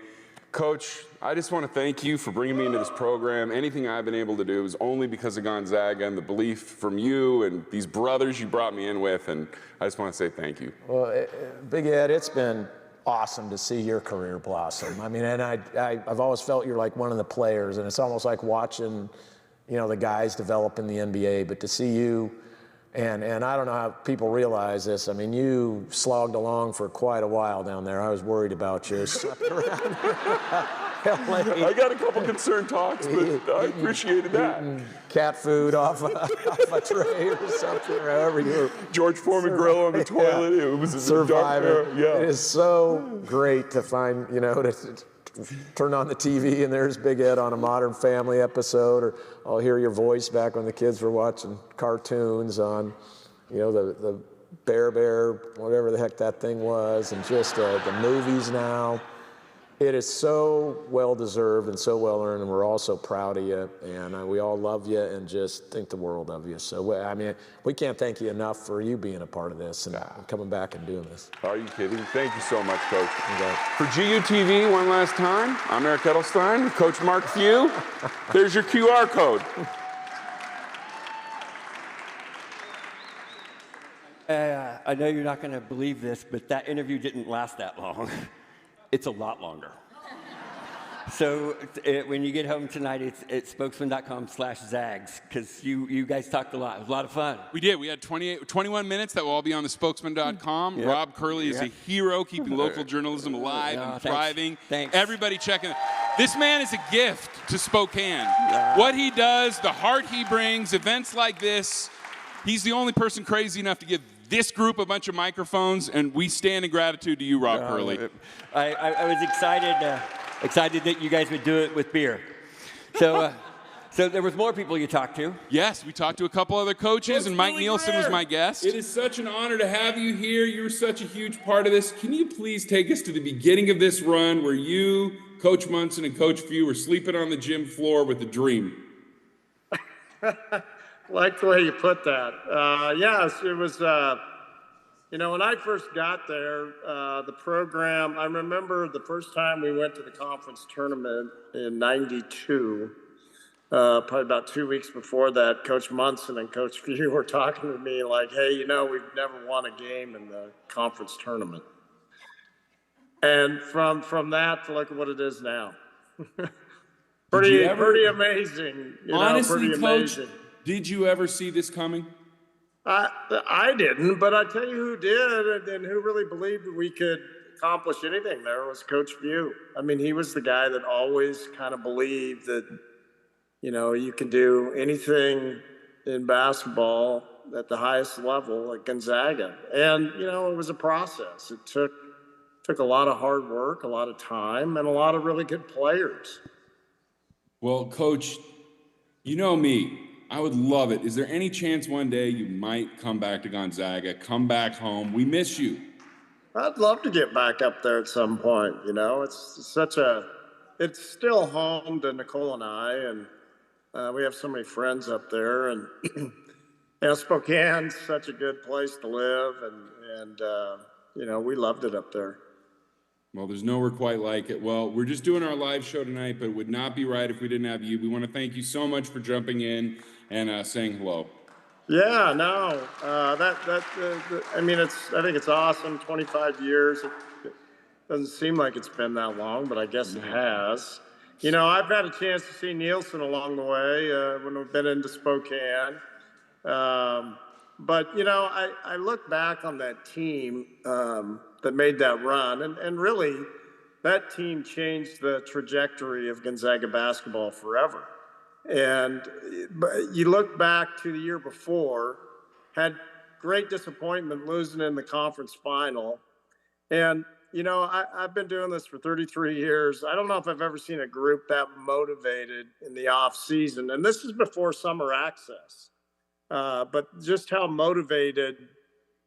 Coach, I just want to thank you for bringing me into this program. Anything I've been able to do is only because of Gonzaga and the belief from you and these brothers you brought me in with, and I just want to say thank you. Well, Big Ed, it's been awesome to see your career blossom. I mean, and I've always felt you're like one of the players, and it's almost like watching, you know, the guys develop in the NBA, but to see you, and I don't know how people realize this. I mean, you slogged along for quite a while down there. I was worried about you. I got a couple concerned talks, but I appreciated that. Cat food off a tray or something, or however you were. George Foreman grill on the toilet. Yeah. It was a survivor. Yeah. It is so great to find, you know, to turn on the TV and there's Big Ed on a Modern Family episode, or I'll hear your voice back when the kids were watching cartoons on, you know, the Bear, whatever the heck that thing was, and just the movies now. It is so well-deserved and so well-earned, and we're all so proud of you, and we all love you and just think the world of you. So, I mean, we can't thank you enough for you being a part of this and coming back and doing this. Are you kidding? Thank you so much, Coach. For GUTV, one last time, I'm Eric Edelstein with Coach Mark Few. There's your QR code. I know you're not going to believe this, but that interview didn't last that long. It's a lot longer. So when you get home tonight, it's spokesman.com/Zags, because you guys talked a lot. It was a lot of fun. We did. We had 21 minutes that will all be on the spokesman.com. Yep. Rob Curley is a hero, keeping local journalism alive and thriving. Thanks. Everybody checking. This man is a gift to Spokane. What he does, the heart he brings, events like this, he's the only person crazy enough to give this group a bunch of microphones, and we stand in gratitude to you, Rob Curley. I was excited that you guys would do it with beer. So there was more people you talked to. Yes, we talked to a couple other coaches, and Mike Nielsen was my guest. It is such an honor to have you here. You're such a huge part of this. Can you please take us to the beginning of this run where you, Coach Munson, and Coach Few were sleeping on the gym floor with a dream? Like the way you put that. Yes, it was, you know, when I first got there, the program, I remember the first time we went to the conference tournament in '92, probably about 2 weeks before that, Coach Munson and Coach Few were talking to me like, hey, you know, we've never won a game in the conference tournament. And from that to look at what it is now. pretty amazing. Honestly, pretty Coach, amazing. Did you ever see this coming? I didn't, but I tell you who did and who really believed that we could accomplish anything there was Coach Few. I mean, he was the guy that always kind of believed that, you know, you can do anything in basketball at the highest level at Gonzaga. And, you know, it was a process. It took a lot of hard work, a lot of time, and a lot of really good players. Well, Coach, you know me. I would love it. Is there any chance one day you might come back to Gonzaga, come back home? We miss you. I'd love to get back up there at some point. You know, it's still home to Nicole and I, and we have so many friends up there. And you know, Spokane's such a good place to live, and you know, we loved it up there. Well, there's nowhere quite like it. Well, we're just doing our live show tonight, but it would not be right if we didn't have you. We want to thank you so much for jumping in and saying hello. Yeah, no, I mean, I think it's awesome. 25 years. It doesn't seem like it's been that long, but I guess it has. You know, I've had a chance to see Nielsen along the way when we've been into Spokane. But, you know, I look back on that team that made that run, and really, that team changed the trajectory of Gonzaga basketball forever. And you look back to the year before, had great disappointment losing in the conference final. And, you know, I've been doing this for 33 years. I don't know if I've ever seen a group that motivated in the off season. And this is before summer access. but just how motivated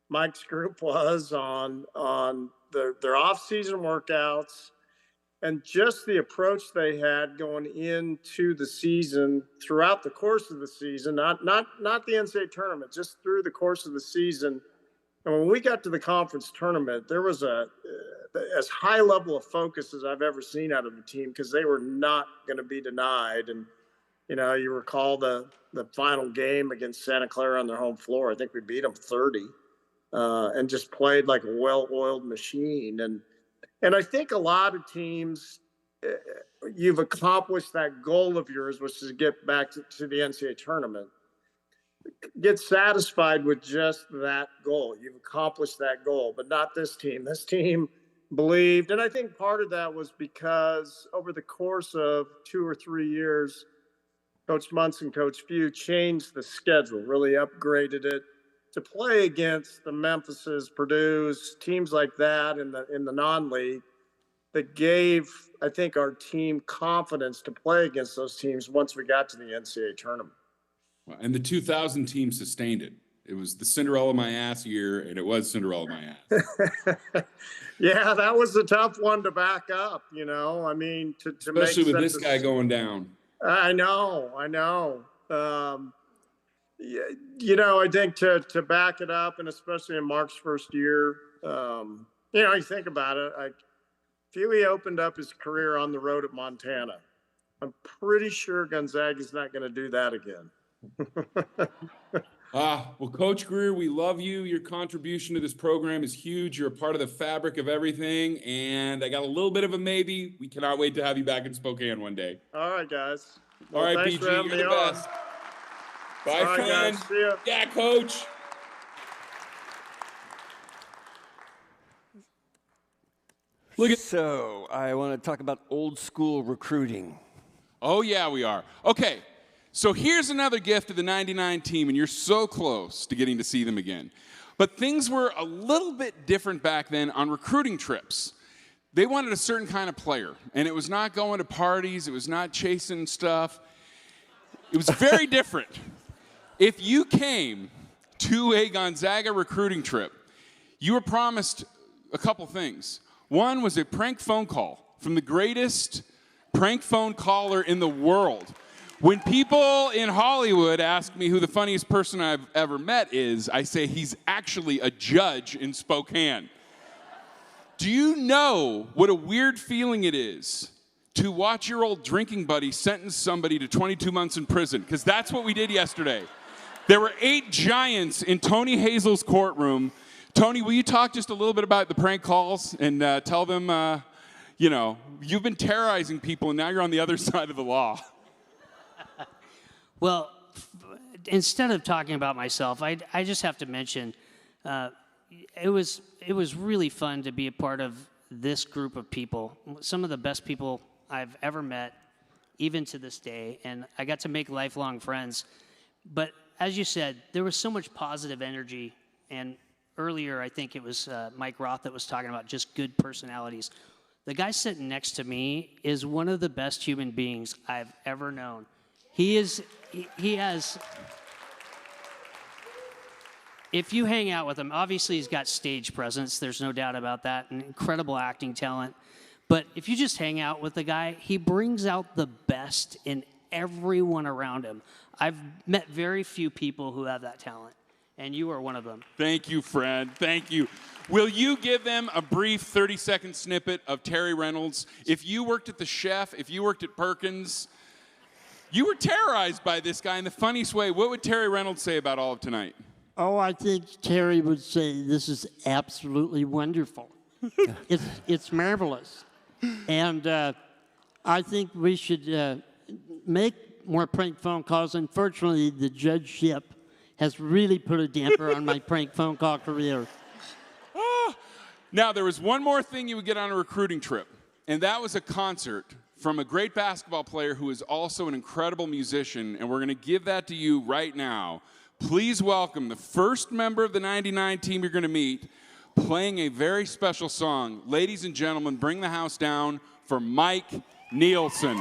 Mike's group was on their off-season workouts, and just the approach they had going into the season, throughout the course of the season, not the NCAA tournament, just through the course of the season. And when we got to the conference tournament, there was as high level of focus as I've ever seen out of the team, because they were not going to be denied. And, you know, you recall the final game against Santa Clara on their home floor. I think we beat them 30 and just played like a well-oiled machine. And I think a lot of teams, you've accomplished that goal of yours, which is to get back to the NCAA tournament, get satisfied with just that goal. You've accomplished that goal, but not this team. This team believed, and I think part of that was because over the course of 2 or 3 years, Coach Munson, Coach Few changed the schedule, really upgraded it to play against the Memphises, Purdue's, teams like that in the non-league, that gave, I think, our team confidence to play against those teams once we got to the NCAA tournament. And the 2000 team sustained it. It was the Cinderella my ass year, and it was Cinderella my ass. Yeah, that was a tough one to back up, you know. I mean, to especially make with this guy going down. I know. You know, I think to back it up, and especially in Mark's first year, you know, you think about it, like Fewy opened up his career on the road at Montana. I'm pretty sure Gonzaga's not going to do that again. Well, Coach Greer, we love you. Your contribution to this program is huge. You're a part of the fabric of everything, and I got a little bit of a maybe. We cannot wait to have you back in Spokane one day. All right, guys. All right, thanks PG, for having you're me the on. best. Bye, All right, friend. guys. See ya. Yeah, Coach. So I want to talk about old school recruiting. Oh, yeah, we are. Okay, so here's another gift of the 99 team, and you're so close to getting to see them again. But things were a little bit different back then on recruiting trips. They wanted a certain kind of player, and it was not going to parties. It was not chasing stuff. It was very different. If you came to a Gonzaga recruiting trip, you were promised a couple things. One was a prank phone call from the greatest prank phone caller in the world. When people in Hollywood ask me who the funniest person I've ever met is, I say he's actually a judge in Spokane. Do you know what a weird feeling it is to watch your old drinking buddy sentence somebody to 22 months in prison? Because that's what we did yesterday. There were 8 giants in Tony Hazel's courtroom. Tony, will you talk just a little bit about the prank calls and tell them, you know, you've been terrorizing people and now you're on the other side of the law. Well, instead of talking about myself, I just have to mention it was really fun to be a part of this group of people, some of the best people I've ever met, even to this day, and I got to make lifelong friends. But as you said, there was so much positive energy, and earlier I think it was Mike Roth that was talking about just good personalities. The guy sitting next to me is one of the best human beings I've ever known. He has, if you hang out with him, obviously he's got stage presence, there's no doubt about that, and incredible acting talent. But if you just hang out with the guy, he brings out the best in everyone around him. I've met very few people who have that talent, and you are one of them. Thank you, Fred. Thank you. Will you give them a brief 30-second snippet of Terry Reynolds? If you worked at the Chef, if you worked at Perkins, you were terrorized by this guy in the funniest way. What would Terry Reynolds say about all of tonight? Oh, I think Terry would say this is absolutely wonderful. It's marvelous. And I think we should make more prank phone calls. Unfortunately, the judgeship has really put a damper on my prank phone call career. Now, there was one more thing you would get on a recruiting trip, and that was a concert from a great basketball player who is also an incredible musician, and we're going to give that to you right now. Please welcome the first member of the 99 team you're going to meet, playing a very special song. Ladies and gentlemen, bring the house down for Mike Nielsen.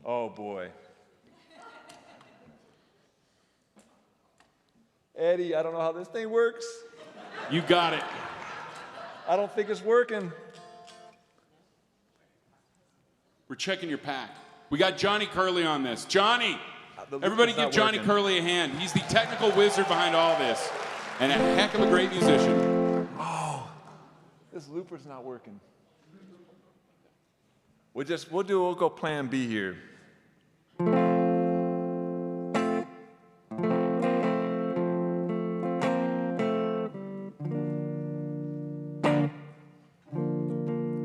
Oh boy. Eddie, I don't know how this thing works. You got it. I don't think it's working. We're checking your pack. We got Johnny Curley on this. Johnny! Everybody give Johnny Curley a hand. He's the technical wizard behind all this. And a heck of a great musician. Oh, this looper's not working. We'll go plan B here.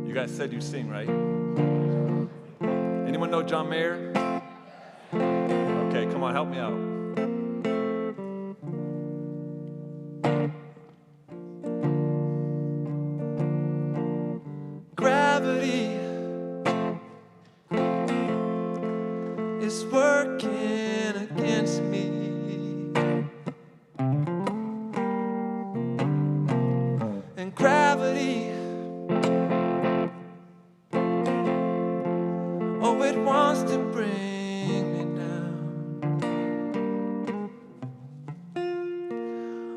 You guys said you sing, right? Anyone know John Mayer? Okay, come on, help me out. Gravity is working against me. And gravity, oh, it wants to bring me down.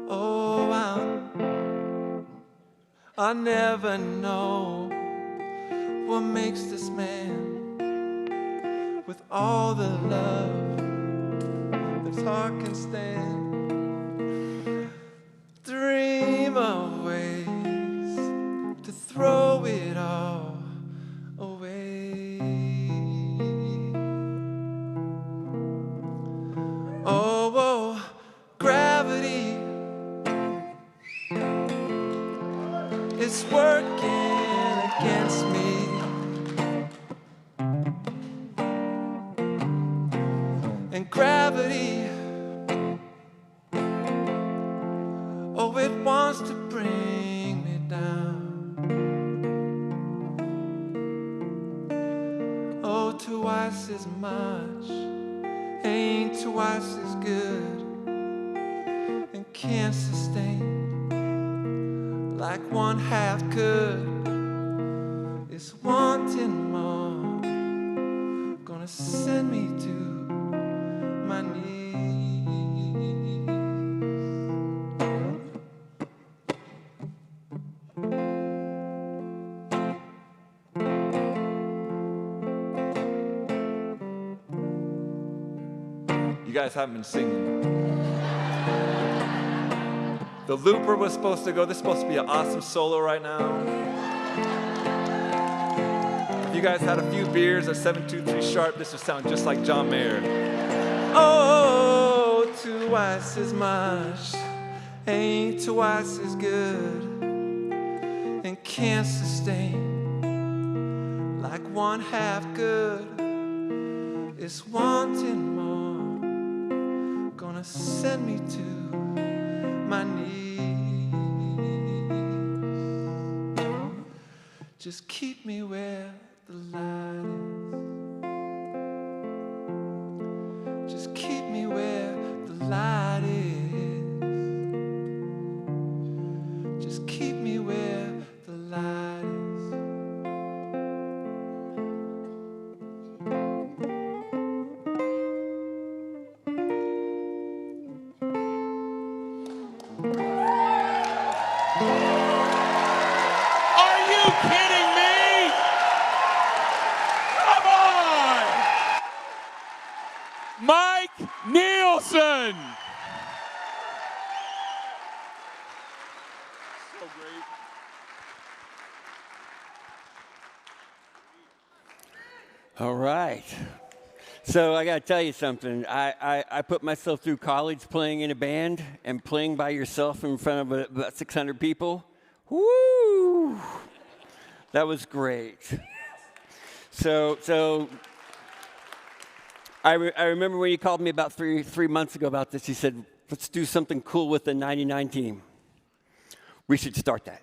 Oh, I'll never know what makes this man with all the love this heart can stand. Dream of ways to throw it all away. Oh, oh, gravity is working against me. And gravity, oh, it wants to bring me down. Oh, twice as much ain't twice as good, and can't sustain like one half could. It's wanting more, gonna send me to my knees. You guys haven't been singing. The looper was supposed to go. This is supposed to be an awesome solo right now. If you guys had a few beers at 723 sharp, this would sound just like John Mayer. Oh, twice as much ain't twice as good, and can't sustain like one half good. It's wanting more, gonna send me to my knees. Just keep me where the light is. Just keep me where the light is. Just keep me where the light is. Are you kidding me? Come on! Mike Nielsen! So great. All right. So I got to tell you something. I put myself through college playing in a band, and playing by yourself in front of about 600 people. Woo! That was great. So I remember when you called me about three months ago about this. You said, let's do something cool with the 99 team. we should start that.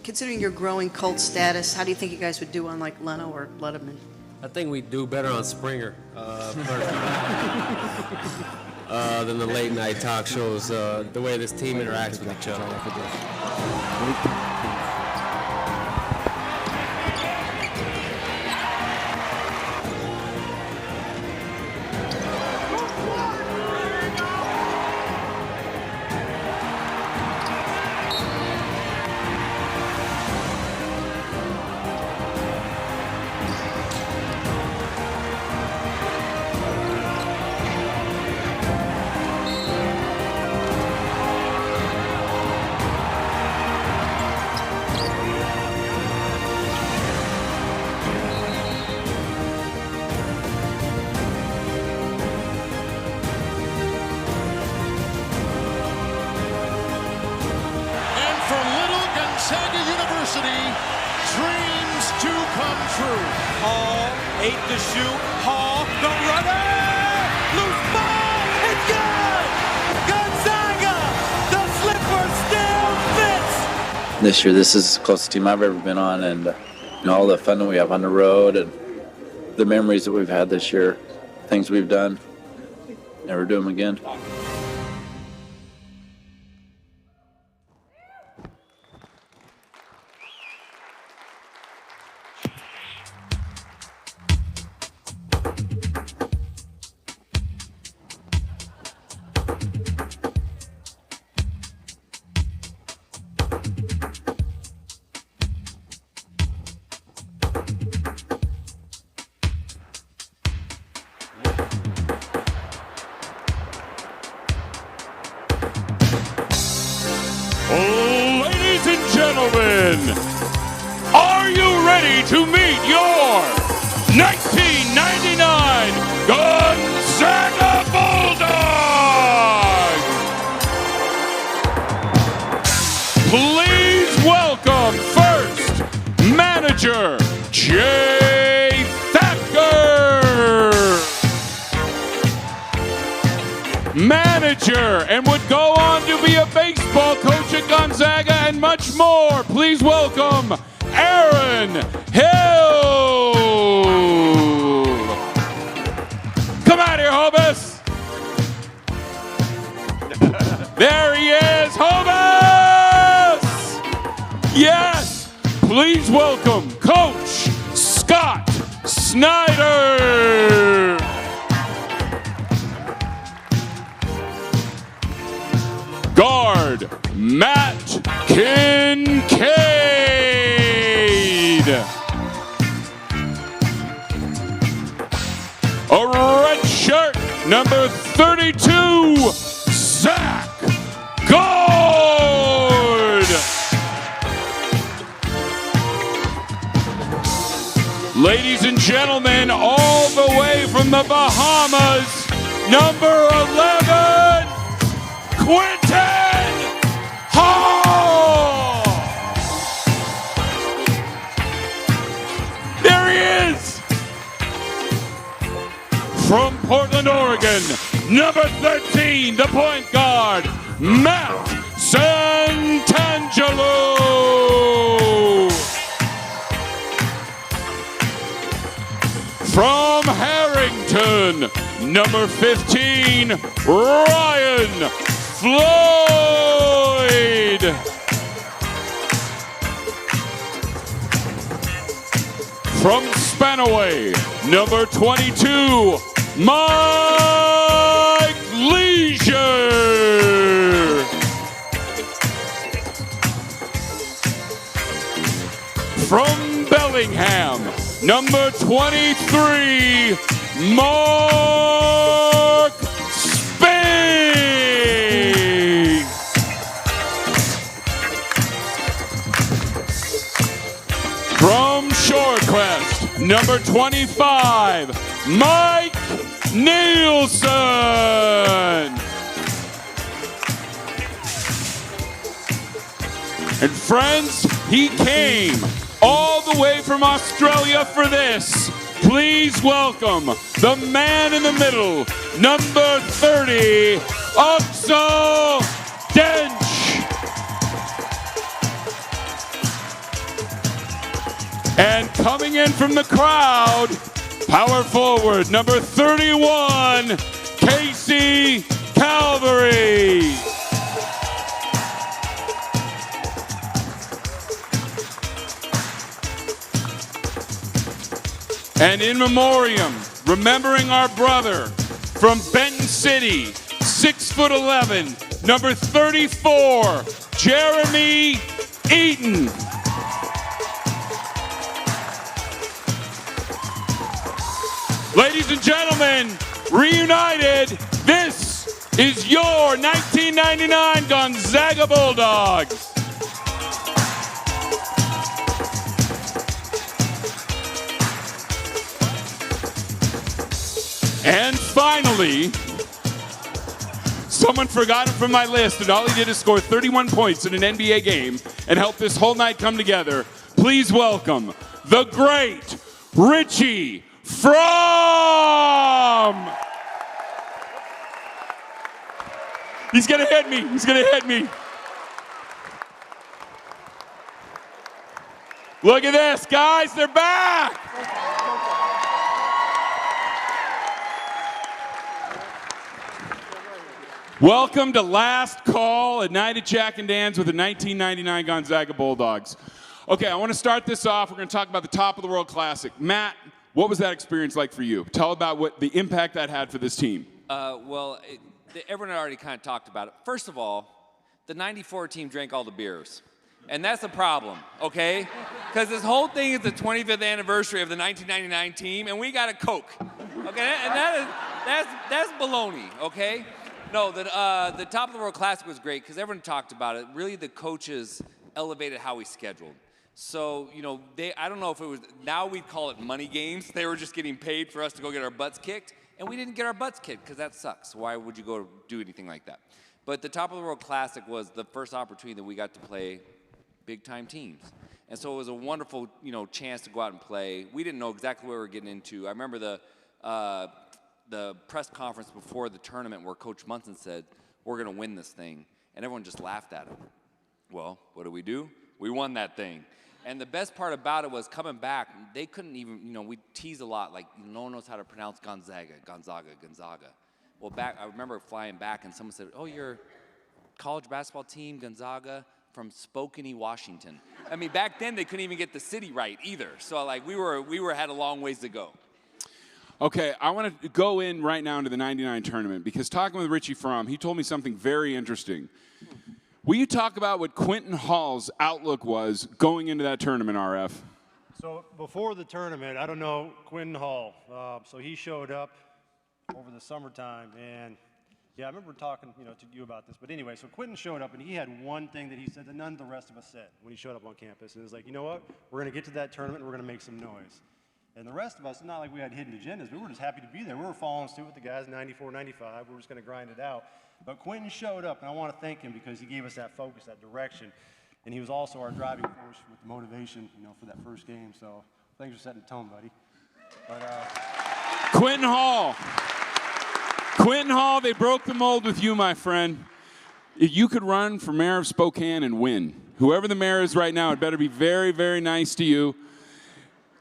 Considering your growing cult status, how do you think you guys would do on like Leno or Letterman? I think we do better on Springer than the late night talk shows, the way this team interacts with each other. Gonzaga University, dreams to come true. Hall, 8 to shoot. Hall, the runner! Loose ball! It's good! Gonzaga! The slipper still fits! This year, this is the closest team I've ever been on, and all the fun that we have on the road and the memories that we've had this year, things we've done, never do them again. Ladies and gentlemen, are you ready to meet your 1999 Gonzaga Bulldogs? Please welcome first manager Jay Thacker. Manager and would go on to be a baseball coach at Gonzaga and much more. Please welcome Aaron Hill. Come out here, Hobus. There he is, Hobus. Yes, please welcome Coach Scott Snyder. Guard, Matt Kincaid. A red shirt, number 32, Zach Gold. Ladies and gentlemen, all the way from the Bahamas, number 11, Quentin Hall! There he is! From Portland, Oregon, number 13, the point guard, Matt Santangelo! From Harrington, number 15, Ryan Floyd. From Spanaway, number 22, Mike Leisure. From Bellingham, number 23, Mark Spain. From Shorecrest, number 25, Mike Nielsen. And friends, he came all the way from Australia for this. Please welcome the man in the middle, number 30, Axel Dench. And coming in from the crowd, power forward, number 31, Casey Calvary. And in memoriam, remembering our brother from Benton City, 6'11", number 34, Jeremy Eaton. Ladies and gentlemen, Reunited, this is your 1999 Gonzaga Bulldogs. And finally, someone forgot him from my list, and all he did is score 31 points in an NBA game and help this whole night come together. Please welcome the great Richie Fromm. He's gonna hit me. He's gonna hit me. Look at this, guys. They're back. Welcome to Last Call at Night at Jack and Dan's with the 1999 Gonzaga Bulldogs. Okay, I want to start this off. We're going to talk about the Top of the World Classic. Matt, what was that experience like for you? Tell about what the impact that had for this team. Everyone already kind of talked about it. First of all, the 94 team drank all the beers. And that's a problem, okay? Because this whole thing is the 25th anniversary of the 1999 team, and we got a Coke. Okay, and that's baloney, okay? No, the Top of the World Classic was great because everyone talked about it. Really, the coaches elevated how we scheduled. So, you know, I don't know if it was, now we'd call it money games. They were just getting paid for us to go get our butts kicked, and we didn't get our butts kicked because that sucks. Why would you go do anything like that? But the Top of the World Classic was the first opportunity that we got to play big-time teams. And so it was a wonderful, you know, chance to go out and play. We didn't know exactly what we were getting into. I remember the press conference before the tournament where Coach Munson said, we're going to win this thing. And everyone just laughed at him. Well, what do? We won that thing. And the best part about it was coming back, they couldn't even, you know, we tease a lot, like no one knows how to pronounce Gonzaga. Well, I remember flying back and someone said, oh, you're college basketball team, Gonzaga, from Spokane, Washington. I mean, back then they couldn't even get the city right either. So like we had a long ways to go. Okay, I want to go in right now into the 99 tournament because talking with Richie Fromm, he told me something very interesting. Will you talk about what Quentin Hall's outlook was going into that tournament, RF? So before the tournament, I don't know Quentin Hall. So he showed up over the summertime, and yeah, I remember talking, to you about this. But anyway, so Quentin showed up, and he had one thing that he said that none of the rest of us said when he showed up on campus. And it was like, you know what? We're going to get to that tournament, and we're going to make some noise. And the rest of us, not like we had hidden agendas. We were just happy to be there. We were following suit with the guys, 94, 95. We were just going to grind it out. But Quentin showed up, and I want to thank him because he gave us that focus, that direction. And he was also our driving force with the motivation, for that first game. So thanks for setting the tone, buddy. But, Quentin Hall, they broke the mold with you, my friend. If you could run for mayor of Spokane and win, whoever the mayor is right now, it better be very, very nice to you.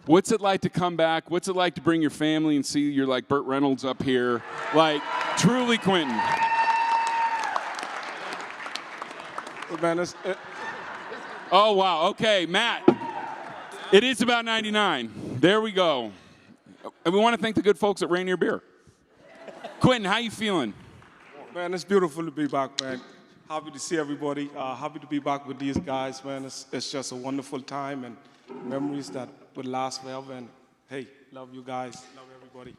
What's it like to come back? What's it like to bring your family and see you're like Burt Reynolds up here? Like, truly, Quentin. Man, oh, wow. Okay, Matt. It is about 99. There we go. And we want to thank the good folks at Rainier Beer. Quentin, how you feeling? Man, it's beautiful to be back, man. Happy to see everybody. Happy to be back with these guys, man. It's just a wonderful time and memories that will last forever. And, hey, love you guys. Love everybody.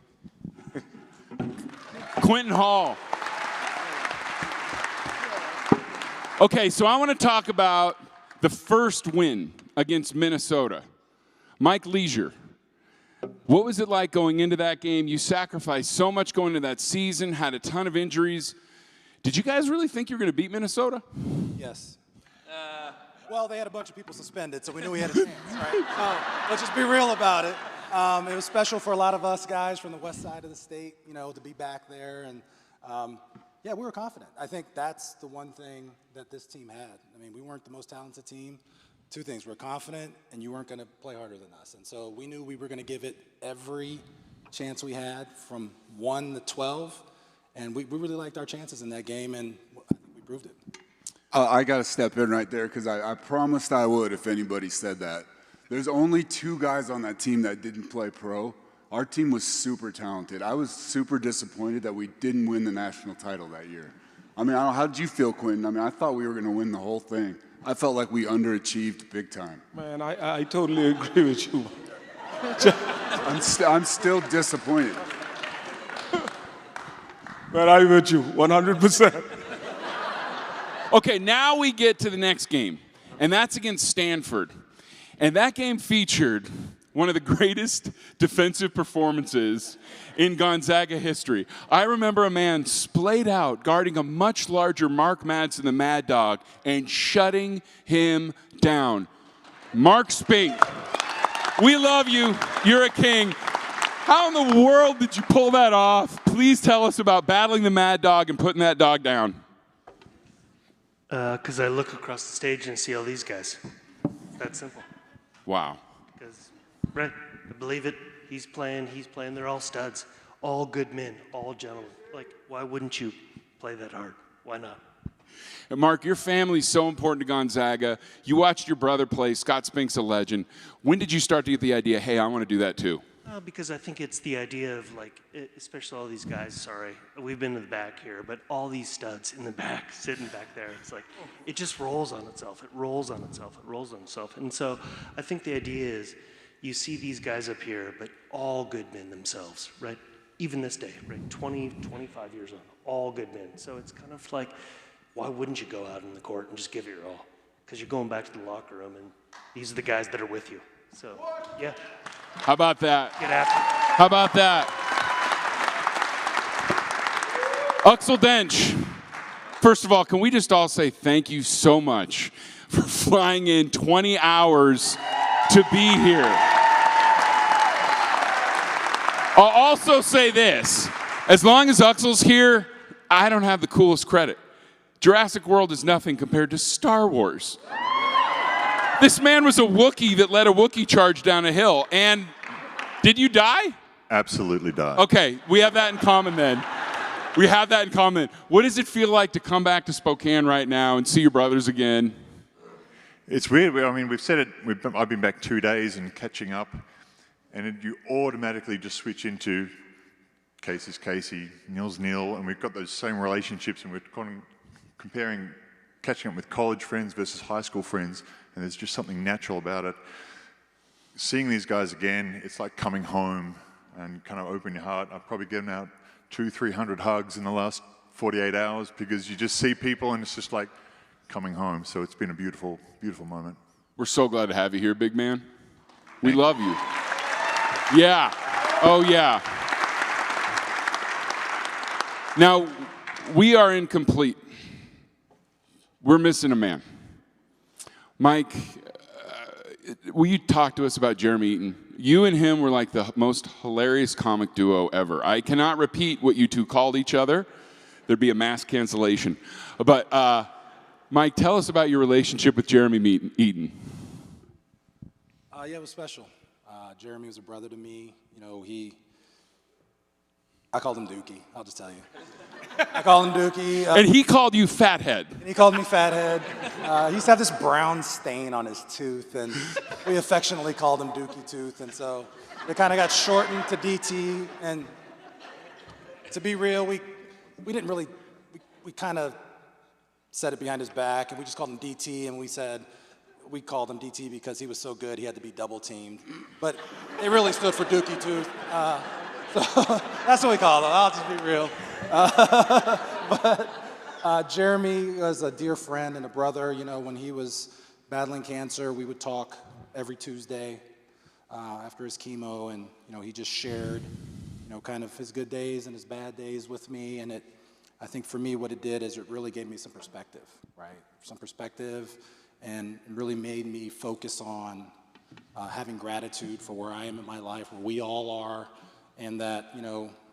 Quentin Hall. Okay, so I want to talk about the first win against Minnesota. Mike Leisure. What was it like going into that game? You sacrificed so much going into that season, had a ton of injuries. Did you guys really think you were going to beat Minnesota? Yes. Well, they had a bunch of people suspended, so we knew we had a chance, right? Let's just be real about it. It was special for a lot of us guys from the west side of the state, you know, to be back there. And yeah, we were confident. I think that's the one thing that this team had. I mean, we weren't the most talented team. Two things, we're confident and you weren't going to play harder than us. And so we knew we were going to give it every chance we had from 1 to 12. And we really liked our chances in that game, and I think we proved it. I got to step in right there because I promised I would if anybody said that. There's only 2 guys on that team that didn't play pro. Our team was super talented. I was super disappointed that we didn't win the national title that year. I mean, how did you feel, Quentin? I mean, I thought we were going to win the whole thing. I felt like we underachieved big time. Man, I totally agree with you. I'm still disappointed. But I'm with you, 100%. Okay, now we get to the next game, and that's against Stanford. And that game featured one of the greatest defensive performances in Gonzaga history. I remember a man splayed out, guarding a much larger Mark Madsen, the Mad Dog, and shutting him down. Mark Spink, we love you. You're a king. How in the world did you pull that off? Please tell us about battling the Mad Dog and putting that dog down. Because I look across the stage and see all these guys. It's that simple. Wow. Because, right, I believe it. He's playing, they're all studs. All good men, all gentlemen. Like, why wouldn't you play that hard? Why not? And Mark, your family's so important to Gonzaga. You watched your brother play. Scott Spink's a legend. When did you start to get the idea, hey, I want to do that too? Because I think it's the idea of, like, especially all these guys, sorry, we've been in the back here, but all these studs in the back, sitting back there, it's like, it just rolls on itself. It rolls on itself. It rolls on itself. And so I think the idea is you see these guys up here, but all good men themselves, right? Even this day, right? 20, 25 years on, all good men. So it's kind of like, why wouldn't you go out in the court and just give it your all? Because you're going back to the locker room, and these are the guys that are with you. So, yeah. How about that? Get after it. How about that? Uxel Dench, first of all, can we just all say thank you so much for flying in 20 hours to be here? I'll also say this. As long as Uxel's here, I don't have the coolest credit. Jurassic World is nothing compared to Star Wars. This man was a Wookiee that led a Wookiee charge down a hill. And did you die? Absolutely died. Okay, we have that in common then. We have that in common. What does it feel like to come back to Spokane right now and see your brothers again? It's weird. I mean, we've said it. I've been back 2 days and catching up, and you automatically just switch into Casey's Casey, Neil's Neil, and we've got those same relationships, and we're kind of comparing, catching up with college friends versus high school friends, and there's just something natural about it. Seeing these guys again, it's like coming home and kind of open your heart. I've probably given out 200-300 hugs in the last 48 hours because you just see people and it's just like coming home. So it's been a beautiful, beautiful moment. We're so glad to have you here, big man. We love you. Yeah. Oh, yeah. Now, we are incomplete. We're missing a man. Mike, will you talk to us about Jeremy Eaton? You and him were like the most hilarious comic duo ever. I cannot repeat what you two called each other. There'd be a mass cancellation. But Mike, tell us about your relationship with Jeremy Eaton. Yeah, it was special. Jeremy was a brother to me. You know, I called him Dookie, I'll just tell you. I called him Dookie. And he called you Fathead. And he called me Fathead. He used to have this brown stain on his tooth, and we affectionately called him Dookie Tooth. And so it kind of got shortened to DT. And to be real, we didn't really, we kind of said it behind his back, and we just called him DT, and we called him DT because he was so good he had to be double teamed. But it really stood for Dookie Tooth. So that's what we call him. I'll just be real. But Jeremy was a dear friend and a brother. You know, when he was battling cancer, we would talk every Tuesday after his chemo, and you know, he just shared, you know, kind of his good days and his bad days with me. And I think for me, what it did is it really gave me some perspective, right? Some perspective, and really made me focus on having gratitude for where I am in my life, where we all are, and that,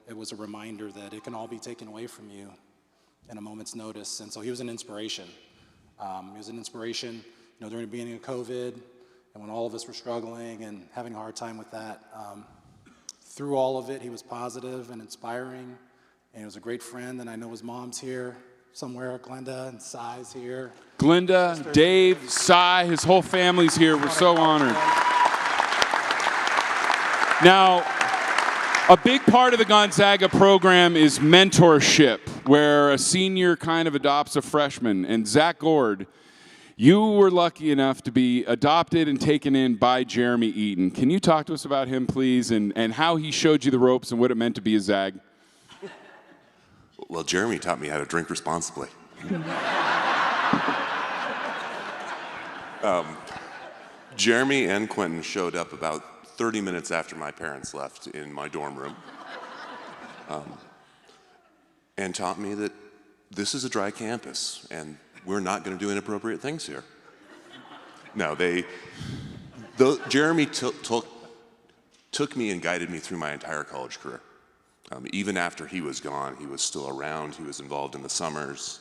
it was a reminder that it can all be taken away from you in a moment's notice. And so he was an inspiration. He was an inspiration, during the beginning of COVID, and when all of us were struggling and having a hard time with that. Through all of it, he was positive and inspiring, and he was a great friend. And I know his mom's here somewhere, Glenda and Sai's here. Glenda, Dave, Sai, his whole family's here. We're so honored. Now, a big part of the Gonzaga program is mentorship, where a senior kind of adopts a freshman. And Zach Gord, you were lucky enough to be adopted and taken in by Jeremy Eaton. Can you talk to us about him, please, and how he showed you the ropes and what it meant to be a Zag? Well, Jeremy taught me how to drink responsibly. Jeremy and Quentin showed up about 30 minutes after my parents left in my dorm room and taught me that this is a dry campus and we're not going to do inappropriate things here. No, Jeremy took me and guided me through my entire college career. Even after he was gone, he was still around. He was involved in the summers.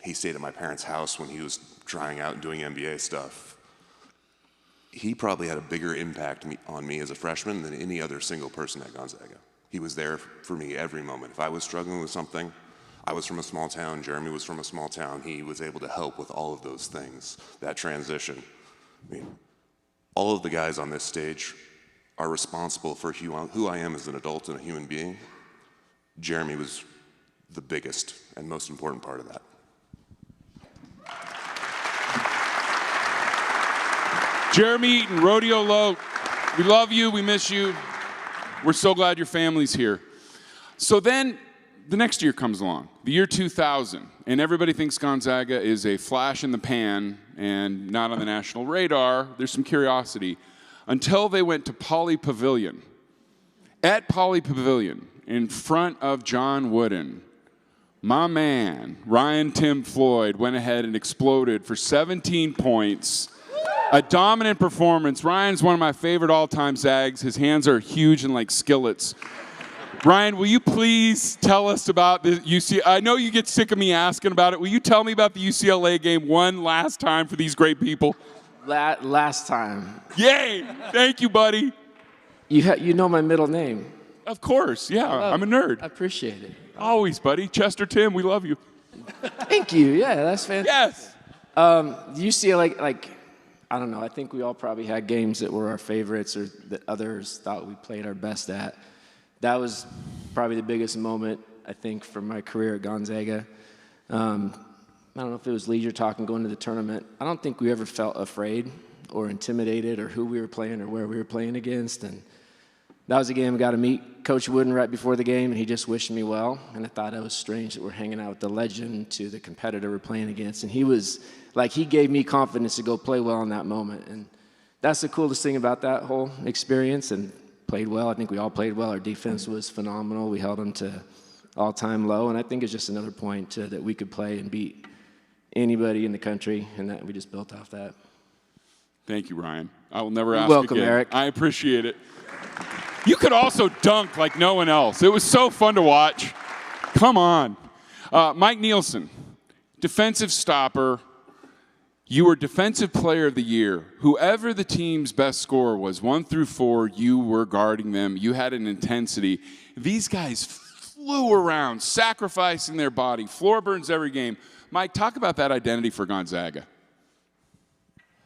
He stayed at my parents' house when he was trying out and doing NBA stuff. He probably had a bigger impact on me as a freshman than any other single person at Gonzaga. He was there for me every moment. If I was struggling with something, I was from a small town, Jeremy was from a small town. He was able to help with all of those things, that transition. I mean, all of the guys on this stage are responsible for who I am as an adult and a human being. Jeremy was the biggest and most important part of that. Jeremy Eaton, Rodeo Low, we love you, we miss you. We're so glad your family's here. So then the next year comes along, the year 2000, and everybody thinks Gonzaga is a flash in the pan and not on the national radar. There's some curiosity until they went to Pauley Pavilion. At Pauley Pavilion, in front of John Wooden, my man, Ryan Tim Floyd, went ahead and exploded for 17 points. A dominant performance. Ryan's one of my favorite all-time Zags. His hands are huge and like skillets. Ryan, will you please tell us about the UCLA? I know you get sick of me asking about it. Will you tell me about the UCLA game one last time for these great people? Last time. Yay! Thank you, buddy. You know my middle name. Of course, yeah. I'm a nerd. I appreciate it. Always, buddy. Chester Tim, we love you. Thank you. Yeah, that's fantastic. Yes. UCLA, I don't know. I think we all probably had games that were our favorites or that others thought we played our best at. That was probably the biggest moment, I think, for my career at Gonzaga. I don't know if it was leisure talking going to the tournament. I don't think we ever felt afraid or intimidated or who we were playing or where we were playing against. And that was a game I got to meet Coach Wooden right before the game, and he just wished me well. And I thought it was strange that we're hanging out with the legend to the competitor we're playing against. And he was he gave me confidence to go play well in that moment. And that's the coolest thing about that whole experience. And played well. I think we all played well. Our defense was phenomenal. We held them to all-time low. And I think it's just another point that we could play and beat anybody in the country, and that we just built off that. Thank you, Ryan. I will never ask Welcome, again. Eric. I appreciate it. You could also dunk like no one else. It was so fun to watch. Come on. Mike Nielsen, defensive stopper. You were Defensive Player of the Year. Whoever the team's best scorer was, 1 through 4, you were guarding them. You had an intensity. These guys flew around, sacrificing their body. Floor burns every game. Mike, talk about that identity for Gonzaga.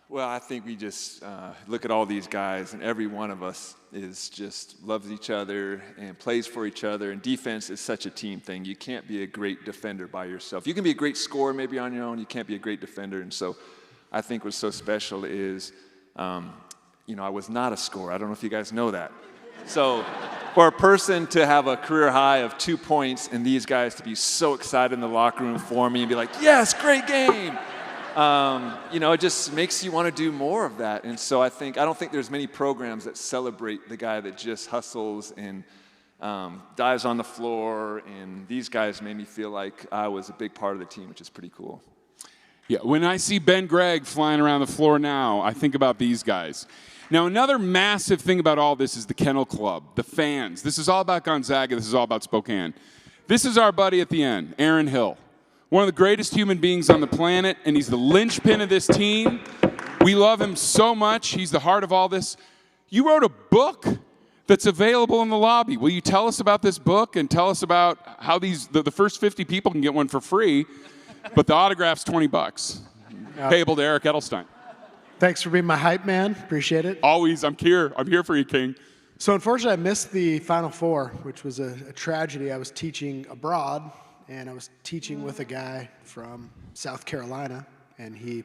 Well, I think we just look at all these guys, and every one of us is just loves each other and plays for each other. And defense is such a team thing. You can't be a great defender by yourself. You can be a great scorer maybe on your own. You can't be a great defender. And so I think what's so special is, I was not a scorer. I don't know if you guys know that. So for a person to have a career high of 2 points and these guys to be so excited in the locker room for me and be like, yes, great game. It just makes you want to do more of that. And so I don't think there's many programs that celebrate the guy that just hustles and dives on the floor. And these guys made me feel like I was a big part of the team, which is pretty cool. Yeah, when I see Ben Gregg flying around the floor now, I think about these guys. Now, another massive thing about all this is the Kennel Club, the fans. This is all about Gonzaga. This is all about Spokane. This is our buddy at the end, Aaron Hill, one of the greatest human beings on the planet, and he's the linchpin of this team. We love him so much. He's the heart of all this. You wrote a book that's available in the lobby. Will you tell us about this book and tell us about how the first 50 people can get one for free, but the autograph's $20, payable to Eric Edelstein. Thanks for being my hype man. Appreciate it. Always. I'm here. I'm here for you, King. So unfortunately, I missed the Final Four, which was a tragedy. I was teaching abroad, and I was teaching with a guy from South Carolina, and he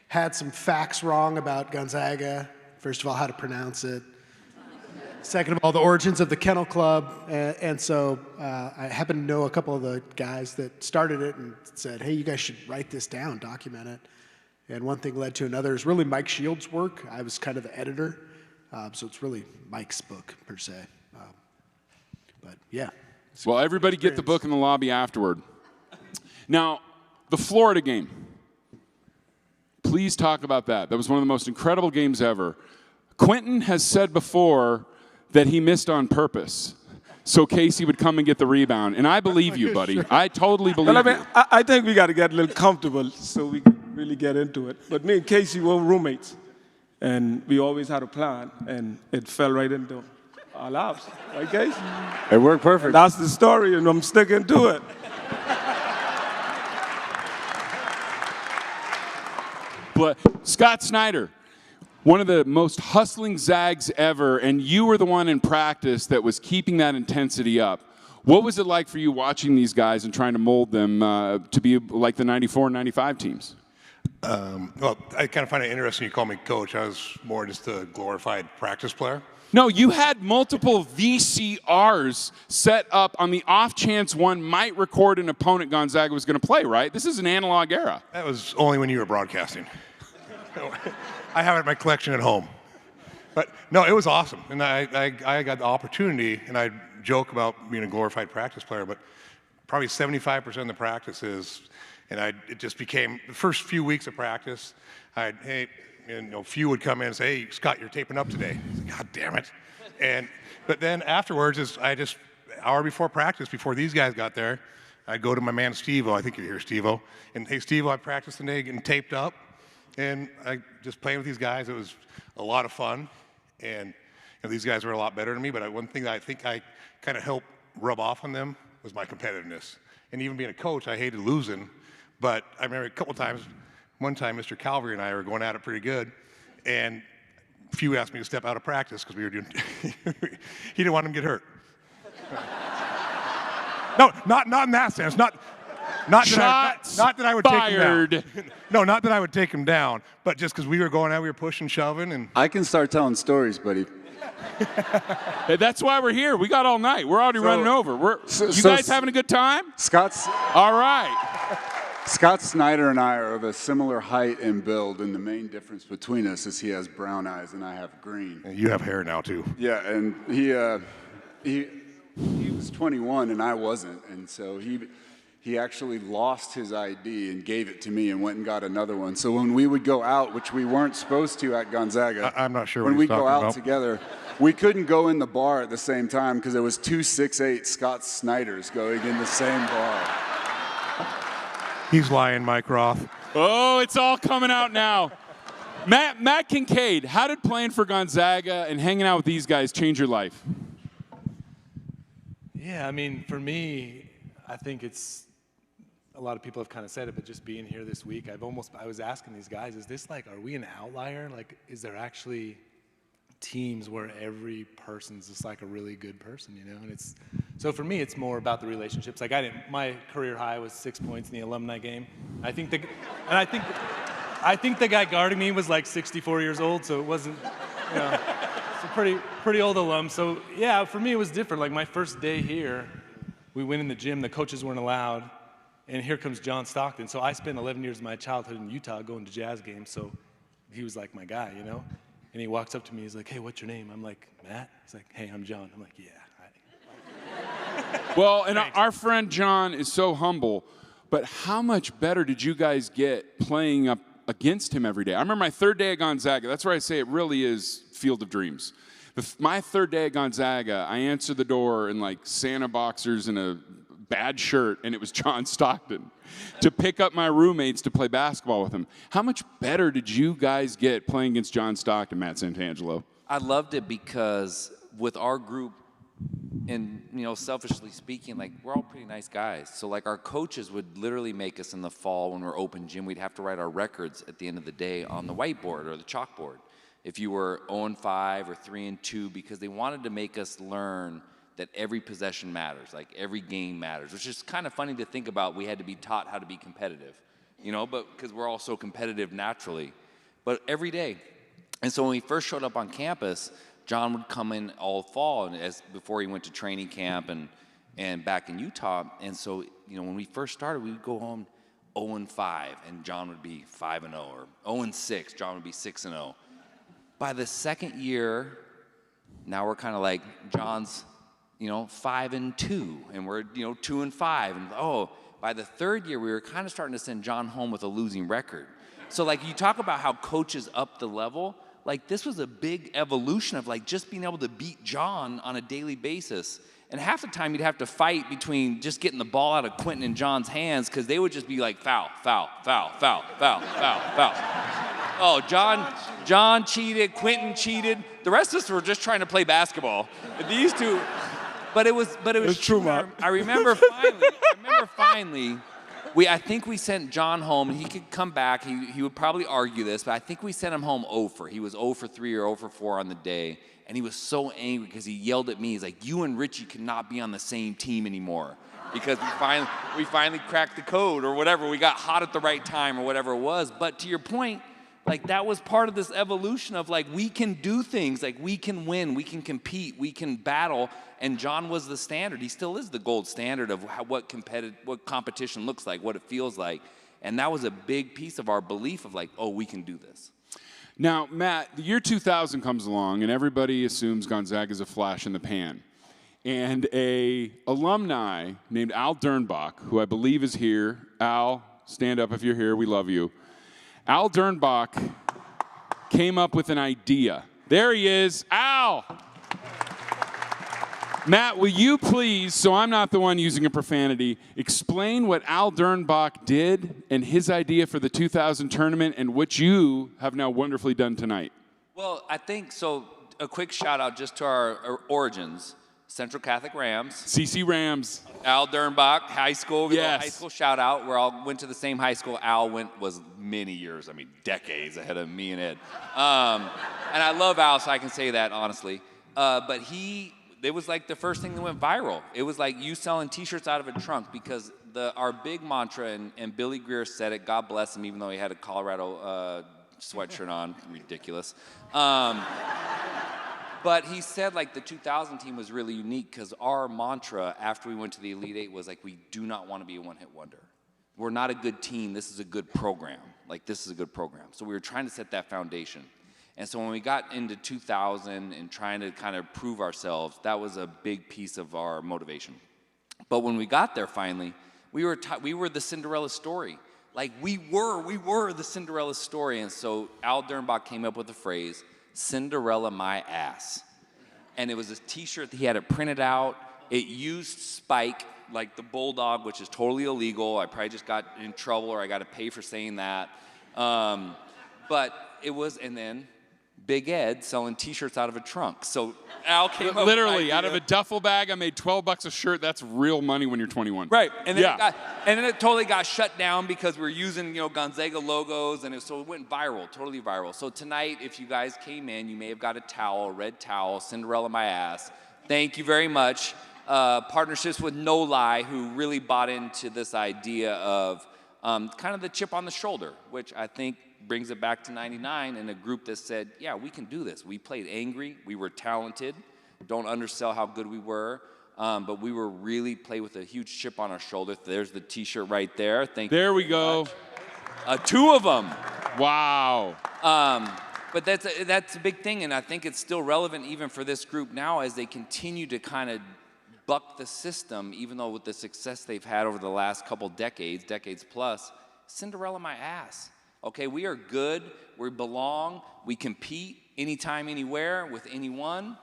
had some facts wrong about Gonzaga. First of all, how to pronounce it. Second of all, the origins of the Kennel Club. And so I happen to know a couple of the guys that started it and said, hey, you guys should write this down, document it. And one thing led to another. It's really Mike Shields' work. I was kind of the editor. So it's really Mike's book, per se. But yeah. Well, everybody get the book in the lobby afterward. Now, the Florida game. Please talk about that. That was one of the most incredible games ever. Quentin has said before that he missed on purpose so Casey would come and get the rebound. And I believe you, buddy. Sure. I totally believe you. I think we got to get a little comfortable so we can really get into it. But me and Casey were roommates, and we always had a plan, and it fell right into our laps. Right, Casey? It worked perfect. And that's the story, and I'm sticking to it. But Scott Snyder, one of the most hustling Zags ever, and you were the one in practice that was keeping that intensity up. What was it like for you watching these guys and trying to mold them to be like the 94 and 95 teams? Well, I kind of find it interesting you call me coach. I was more just a glorified practice player. No, you had multiple VCRs set up on the off chance one might record an opponent Gonzaga was going to play, right? This is an analog era. That was only when you were broadcasting. I have it in my collection at home. But no, it was awesome. And I got the opportunity, and I joke about being a glorified practice player, but probably 75% of the practices, and it just became the first few weeks of practice, hey, few would come in and say, hey, Scott, you're taping up today. I said, God damn it. But then afterwards, hour before practice, before these guys got there, I'd go to my man Steve-O, I think you're here, Steve-O, and hey, Steve-O, I practiced today getting taped up. And I just playing with these guys, it was a lot of fun. And these guys were a lot better than me, but one thing that I think I kind of helped rub off on them was my competitiveness. And even being a coach, I hated losing. But I remember a couple times, one time Mr. Calvary and I were going at it pretty good, and Few asked me to step out of practice because we were doing, he didn't want him to get hurt. No, not in that sense. Not that I would fired. Take him down. No, not that I would take him down, but just because we were going out, we were pushing, shoving, and I can start telling stories, buddy. Hey, that's why we're here. We got all night. We're already running over. You guys having a good time? All right. Scott Snyder and I are of a similar height and build, and the main difference between us is he has brown eyes and I have green. And you have hair now too. Yeah, and he was 21 and I wasn't, and so he actually lost his ID and gave it to me and went and got another one. So when we would go out, which we weren't supposed to at Gonzaga, I'm not sure when what we he's go talking out about. together, we couldn't go in the bar at the same time because there was 2 6'8" Scott Snyders going in the same bar. He's lying, Mike Roth. Oh, it's all coming out now. Matt Kincaid, how did playing for Gonzaga and hanging out with these guys change your life? Yeah, I mean, for me, I think it's, a lot of people have kind of said it, but just being here this week, I was asking these guys, is this like, are we an outlier? Like, is there actually teams where every person's just like a really good person, you know? And so for me, it's more about the relationships. Like my career high was 6 points in the alumni game. I think the guy guarding me was like 64 years old, so it wasn't, you know, it's a pretty old alum. So yeah, for me it was different. Like my first day here, we went in the gym, the coaches weren't allowed, and here comes John Stockton. So I spent 11 years of my childhood in Utah going to Jazz games, so he was like my guy, you know? And he walks up to me, he's like, hey, what's your name? I'm like, Matt? He's like, hey, I'm John. I'm like, yeah. Well, and our friend John is so humble, but how much better did you guys get playing up against him every day? I remember my third day at Gonzaga. That's where I say it really is Field of Dreams. My third day at Gonzaga, I answered the door in like Santa boxers and a bad shirt, and it was John Stockton, to pick up my roommates to play basketball with him. How much better did you guys get playing against John Stockton, Matt Santangelo? I loved it because with our group, and selfishly speaking, like we're all pretty nice guys. So like our coaches would literally make us in the fall when we're open gym, we'd have to write our records at the end of the day on the whiteboard or the chalkboard. If you were 0-5 or 3-2, because they wanted to make us learn that every possession matters, like every game matters, which is kind of funny to think about. We had to be taught how to be competitive, but because we're all so competitive naturally, but every day. And so when we first showed up on campus, John would come in all fall, and before he went to training camp and back in Utah. And so, when we first started, we would go home 0-5, and John would be 5-0, or 0-6, John would be 6-0. By the second year, now we're kind of like John's, 5-2, and we're 2-5, and by the third year, we were kind of starting to send John home with a losing record. So like you talk about how coaches up the level. Like this was a big evolution of like just being able to beat John on a daily basis. And half the time you'd have to fight between just getting the ball out of Quentin and John's hands because they would just be like foul, foul, foul, foul, foul, foul, foul. Oh, John cheated, Quentin cheated. The rest of us were just trying to play basketball. These two, but it was true, Mark. I remember finally. I think we sent John home, and he could come back. He would probably argue this, but I think we sent him home 0 for. He was 0 for 3 or 0 for 4 on the day, and he was so angry because he yelled at me. He's like, "You and Richie cannot be on the same team anymore," because we finally cracked the code or whatever. We got hot at the right time or whatever it was. But to your point, like that was part of this evolution of like we can do things, like we can win, we can compete, we can battle. And John was the standard. He still is the gold standard of what competition looks like, what it feels like. And that was a big piece of our belief of like, we can do this. Now, Matt, the year 2000 comes along, and everybody assumes Gonzaga is a flash in the pan. And a alumni named Al Dernbach, who I believe is here. Al, stand up if you're here. We love you. Al Dernbach came up with an idea. There he is. Al! Matt, will you please, so I'm not the one using a profanity, explain what Al Dernbach did and his idea for the 2000 tournament and what you have now wonderfully done tonight? Well, I think so. A quick shout out just to our origins. Central Catholic Rams. CC Rams. Al Dernbach, high school. Yes. High school shout out. We all went to the same high school. Al was many years, decades ahead of me and Ed. And I love Al, so I can say that honestly. But it was like the first thing that went viral. It was like you selling T-shirts out of a trunk because our big mantra, and Billy Greer said it, God bless him, even though he had a Colorado sweatshirt on, ridiculous. But he said like the 2000 team was really unique because our mantra after we went to the Elite Eight was like, we do not want to be a one-hit wonder. We're not a good team, this is a good program. Like this is a good program. So we were trying to set that foundation. And so when we got into 2000 and trying to kind of prove ourselves, that was a big piece of our motivation. But when we got there finally, we were the Cinderella story. Like we were the Cinderella story. And so Al Dernbach came up with the phrase, Cinderella my ass. And it was a T-shirt that he had it printed out. It used Spike, like the Bulldog, which is totally illegal. I probably just got in trouble or I got to pay for saying that. But it was, and then Big Ed selling T-shirts out of a trunk. So Al came up literally out of a duffel bag. I made $12 a shirt. That's real money when you're 21. Right, and then it totally got shut down because we were using Gonzaga logos, and so it went viral, totally viral. So tonight, if you guys came in, you may have got a towel, a red towel, Cinderella my ass. Thank you very much. Partnerships with No Lie, who really bought into this idea of kind of the chip on the shoulder, which I think brings it back to 99 and a group that said, yeah, we can do this. We played angry. We were talented. Don't undersell how good we were. But we were really played with a huge chip on our shoulder. There's the T-shirt right there. Thank you. There we go. 2 of them. Wow. But that's a big thing, and I think it's still relevant even for this group now as they continue to kind of bucked the system, even though with the success they've had over the last couple decades plus, Cinderella my ass. Okay, we are good, we belong, we compete anytime, anywhere, with anyone,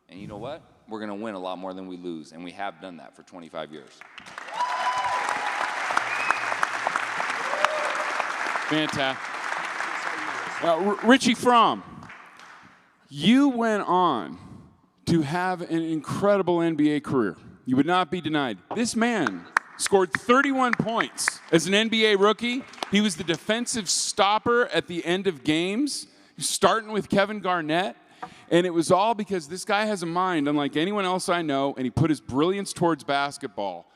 and you know what? We're gonna win a lot more than we lose, and we have done that for 25 years. Fantastic. Richie Fromm, you went on to have an incredible NBA career. You would not be denied. This man scored 31 points as an NBA rookie. He was the defensive stopper at the end of games, starting with Kevin Garnett. And it was all because this guy has a mind unlike anyone else I know, and he put his brilliance towards basketball.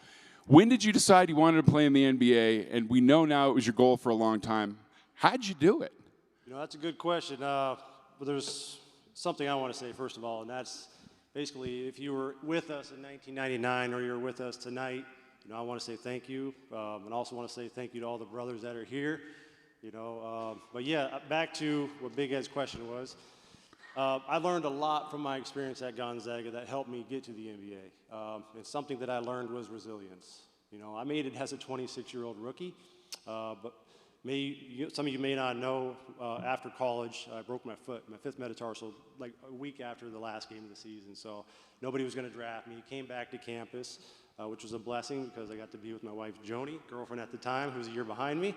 When did you decide you wanted to play in the NBA? And we know now it was your goal for a long time. How'd you do it? You know, that's a good question. But there's something I want to say, first of all, and that's basically if you were with us in 1999 or you're with us tonight, you know, I want to say thank you, and also want to say thank you to all the brothers that are here. You know, but yeah, back to what Big Ed's question was. I learned a lot from my experience at Gonzaga that helped me get to the NBA. And something that I learned was resilience. You know, I made it as a 26-year-old rookie, but some of you may not know, after college, I broke my foot, my fifth metatarsal, like a week after the last game of the season. So nobody was going to draft me. Came back to campus, which was a blessing because I got to be with my wife, Joni, girlfriend at the time, who was a year behind me.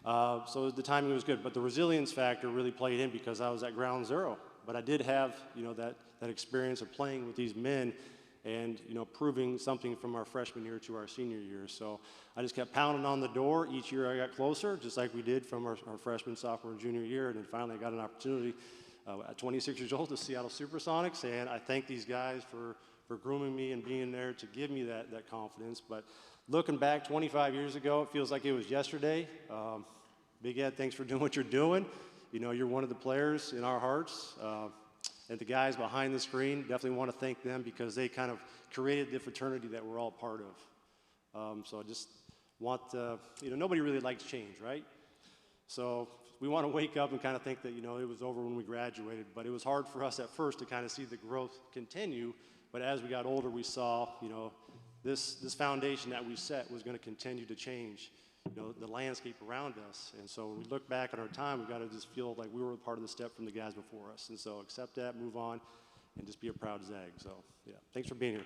So the timing was good. But the resilience factor really played in because I was at ground zero. But I did have, you know, that experience of playing with these men and, you know, proving something from our freshman year to our senior year. So I just kept pounding on the door. Each year I got closer, just like we did from our freshman, sophomore, and junior year. And then finally I got an opportunity at 26 years old to Seattle Supersonics. And I thank these guys for grooming me and being there to give me that confidence. But looking back 25 years ago, it feels like it was yesterday. Big Ed, thanks for doing what you're doing. You know, you're one of the players in our hearts. And the guys behind the screen, definitely want to thank them because they kind of created the fraternity that we're all part of. So I just want, you know, nobody really likes change, right? So we want to wake up and kind of think that, you know, it was over when we graduated. But it was hard for us at first to kind of see the growth continue. But as we got older, we saw, you know, this foundation that we set was going to continue to change, you know, the landscape around us. And so when we look back at our time, we've got to just feel like we were a part of the step from the guys before us. And so accept that, move on, and just be a proud Zag. So, yeah, thanks for being here.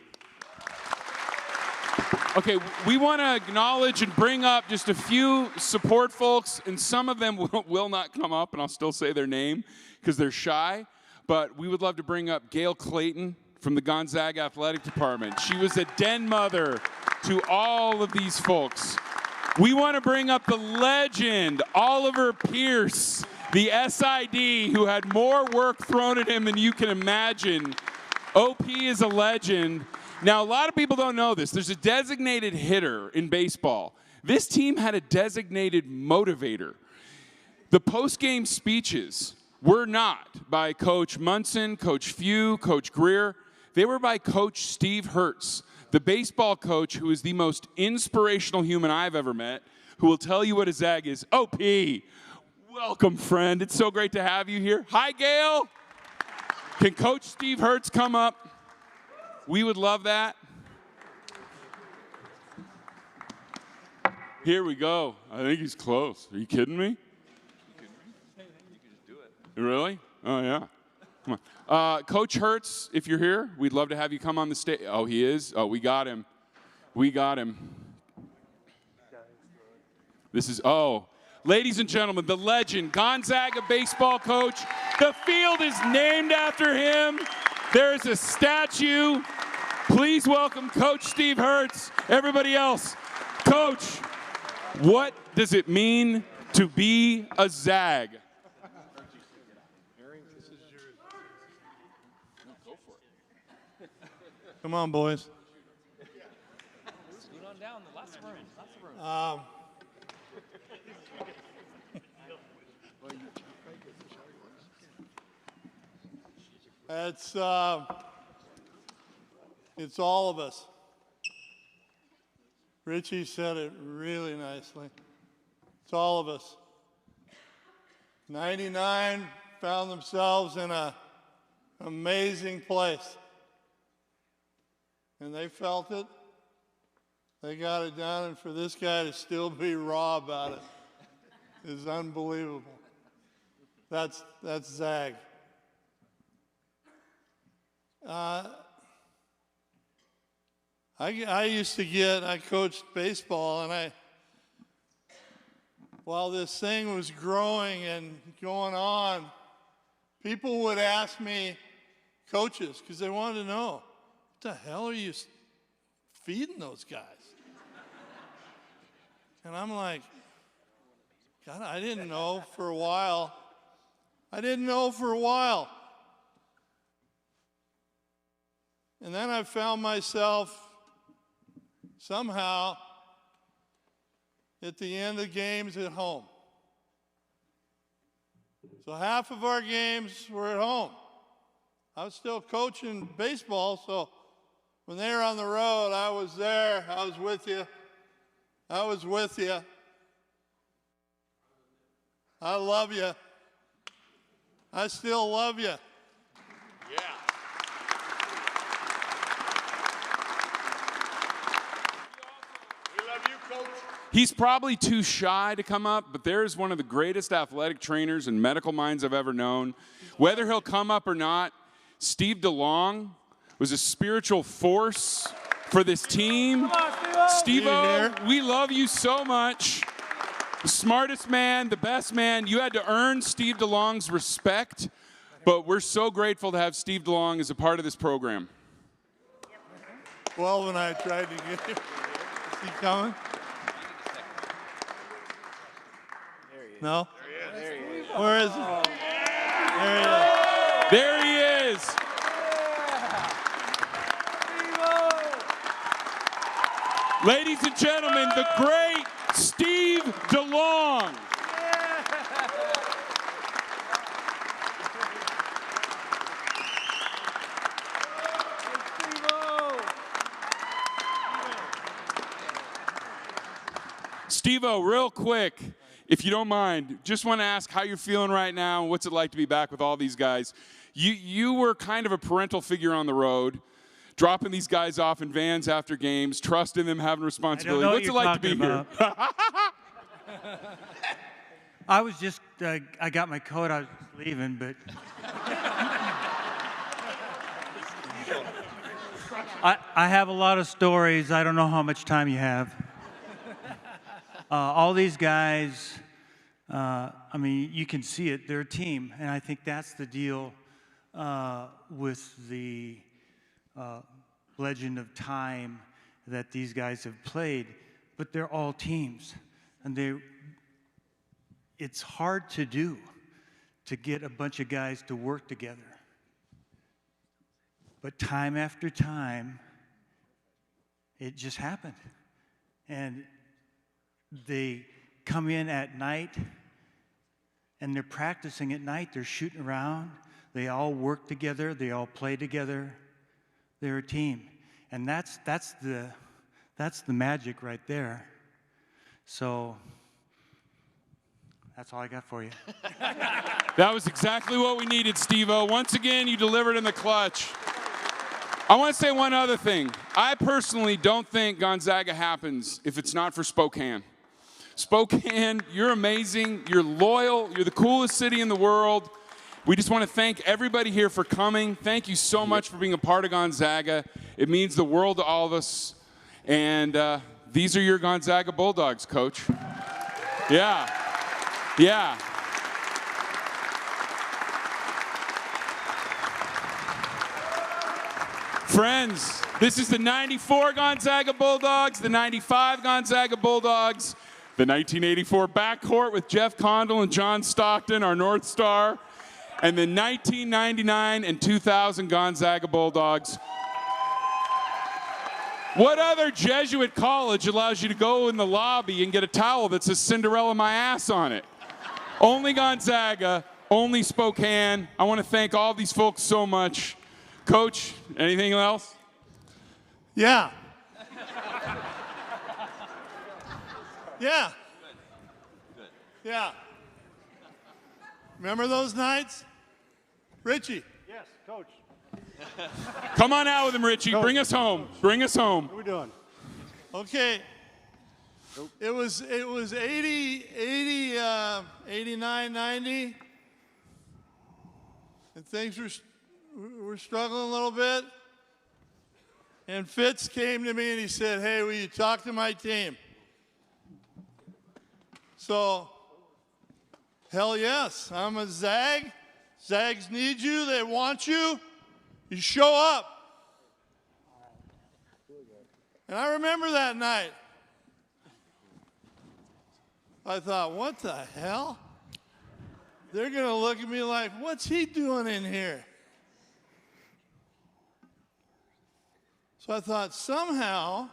Okay, we want to acknowledge and bring up just a few support folks, and some of them will not come up, and I'll still say their name because they're shy. But we would love to bring up Gail Clayton from the Gonzaga Athletic Department. She was a den mother to all of these folks. We want to bring up the legend, Oliver Pierce, the SID, who had more work thrown at him than you can imagine. OP is a legend. Now, a lot of people don't know this. There's a designated hitter in baseball. This team had a designated motivator. The post-game speeches were not by Coach Munson, Coach Few, Coach Greer. They were by Coach Steve Hertz, the baseball coach who is the most inspirational human I've ever met, who will tell you what a Zag is. OP, welcome, friend. It's so great to have you here. Hi, Gail. Can Coach Steve Hertz come up? We would love that. Here we go. I think he's close. Are you kidding me? Really? Oh, yeah. Come on. Coach Hertz, if you're here, we'd love to have you come on the stage. Oh, he is? Oh, we got him. We got him. This is, ladies and gentlemen, the legend, Gonzaga baseball coach. The field is named after him. There's a statue. Please welcome Coach Steve Hertz. Everybody else. Coach, what does it mean to be a Zag? Come on, boys. Scoot on down. Lots of room. Lots of room. It's all of us. Richie said it really nicely. It's all of us. 99 found themselves in an amazing place. and they felt it. They got it done, and for this guy to still be raw about it is unbelievable. That's Zag. I coached baseball, and while this thing was growing and going on, people would ask me, coaches, because they wanted to know, what the hell are you feeding those guys? And I'm like, God, I didn't know for a while. And then I found myself somehow at the end of games at home. So half of our games were at home. I was still coaching baseball, so when they were on the road, I was there. I was with you. I love you. I still love you. Yeah. We love you, Coach. He's probably too shy to come up, but there's one of the greatest athletic trainers and medical minds I've ever known. Whether he'll come up or not, Steve DeLong was a spiritual force for this team. Steve-O, we love you so much. The smartest man, the best man. You had to earn Steve DeLong's respect, but we're so grateful to have Steve DeLong as a part of this program. 12 and I tried to get him. Is he coming? No? There he is. Where is he? There he is. There he is. Ladies and gentlemen, the great Steve DeLong. Steve-O, real quick, if you don't mind, just want to ask how you're feeling right now. What's it like to be back with all these guys? You were kind of a parental figure on the road, dropping these guys off in vans after games, trusting them, having responsibility. What's it like to be here? I was just, I got my coat, I was leaving, but I have a lot of stories. I don't know how much time you have. All these guys, I mean, you can see it, they're a team, and I think that's the deal with the legend of time that these guys have played, but they're all teams, and it's hard to do, to get a bunch of guys to work together. But time after time, it just happened. And they come in at night, and they're practicing at night. They're shooting around. They all work together. They all play together. They're a team. And that's the magic right there. So that's all I got for you. That was exactly what we needed, Steve-O. Once again, you delivered in the clutch. I want to say one other thing. I personally don't think Gonzaga happens if it's not for Spokane. Spokane, you're amazing. You're loyal. You're the coolest city in the world. We just want to thank everybody here for coming. Thank you so much for being a part of Gonzaga. It means the world to all of us. And these are your Gonzaga Bulldogs, Coach. Yeah. Yeah. Friends, this is the 94 Gonzaga Bulldogs, the 95 Gonzaga Bulldogs, the 1984 backcourt with Jeff Condell and John Stockton, our North Star, and the 1999 and 2000 Gonzaga Bulldogs. What other Jesuit college allows you to go in the lobby and get a towel that says Cinderella my ass on it? Only Gonzaga, only Spokane. I want to thank all these folks so much. Coach, anything else? Yeah. Yeah. Yeah. Remember those nights? Richie. Yes, Coach. Come on out with him, Richie. Bring us home. Bring us home. What are we doing? Okay. It was 89, 90. And things were struggling a little bit. And Fitz came to me and he said, hey, will you talk to my team? So, hell yes, I'm a Zag. Zags need you, they want you. You show up. And I remember that night. I thought, what the hell? They're going to look at me like, what's he doing in here? So I thought, somehow,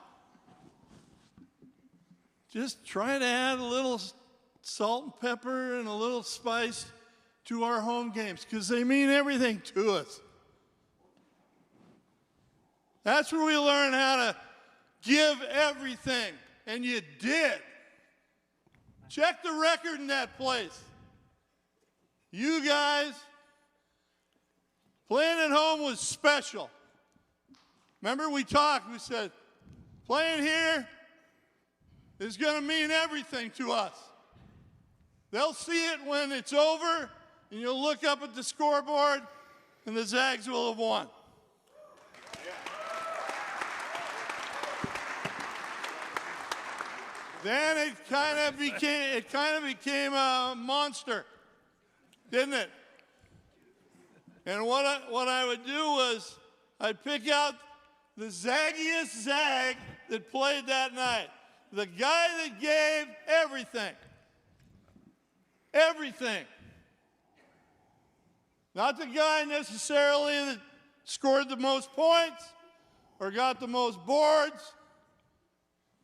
just try to add a little salt and pepper and a little spice to our home games, because they mean everything to us. That's where we learn how to give everything, and you did. Check the record in that place. You guys, playing at home was special. Remember we talked, we said, playing here is going to mean everything to us. They'll see it when it's over, and you'll look up at the scoreboard, and the Zags will have won. Then it kind of became a monster, didn't it? And what I would do was I'd pick out the zaggiest Zag that played that night, the guy that gave everything. Everything. Not the guy necessarily that scored the most points or got the most boards.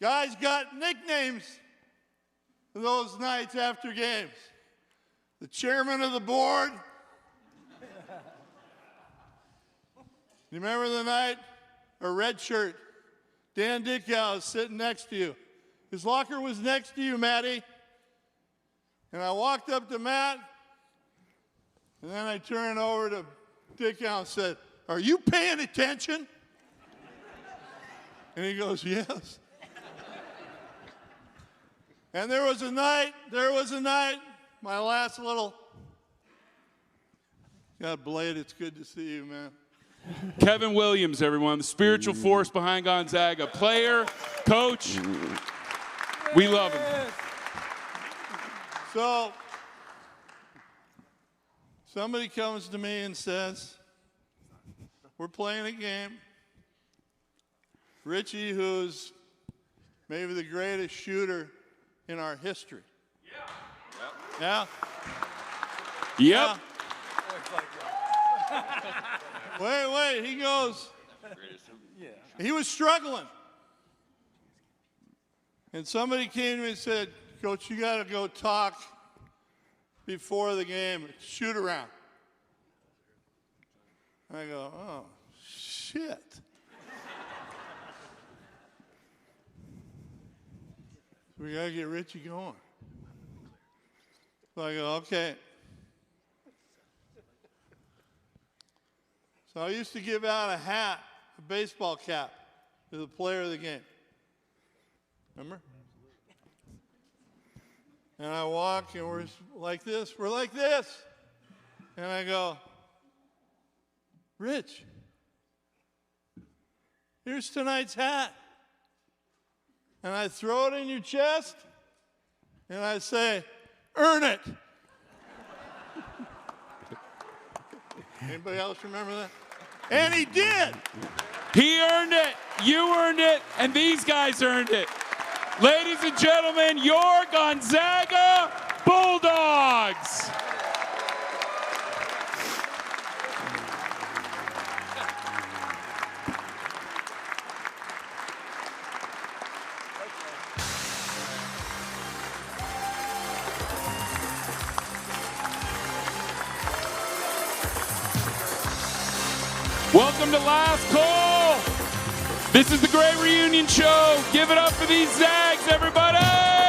Guys got nicknames those nights after games. The chairman of the board. You remember the night? A red shirt. Dan Dickow was sitting next to you. His locker was next to you, Matty. And I walked up to Matt, and then I turned over to Dickow and said, are you paying attention? And he goes, yes. And there was a night, my last little, God, Blade, it's good to see you, man. Kevin Williams, everyone, the spiritual force behind Gonzaga. Player, coach, we love him. So, somebody comes to me and says, we're playing a game. Richie, who's maybe the greatest shooter in our history. Yeah? Yep. Wait, he goes, he was struggling. And somebody came to me and said, Coach, you got to go talk before the game, shoot around. I go, oh, shit. We got to get Richie going. So I go, okay. So I used to give out a hat, a baseball cap, to the player of the game. Remember? And I walk, and we're like this. We're like this. And I go, Rich, here's tonight's hat. And I throw it in your chest, and I say, earn it. Anybody else remember that? And he did. He earned it. You earned it. And these guys earned it. Ladies and gentlemen, your Gonzaga Bulldogs. Welcome to Last Call. This is the Great Reunion Show. Give it up for these Zags, everybody.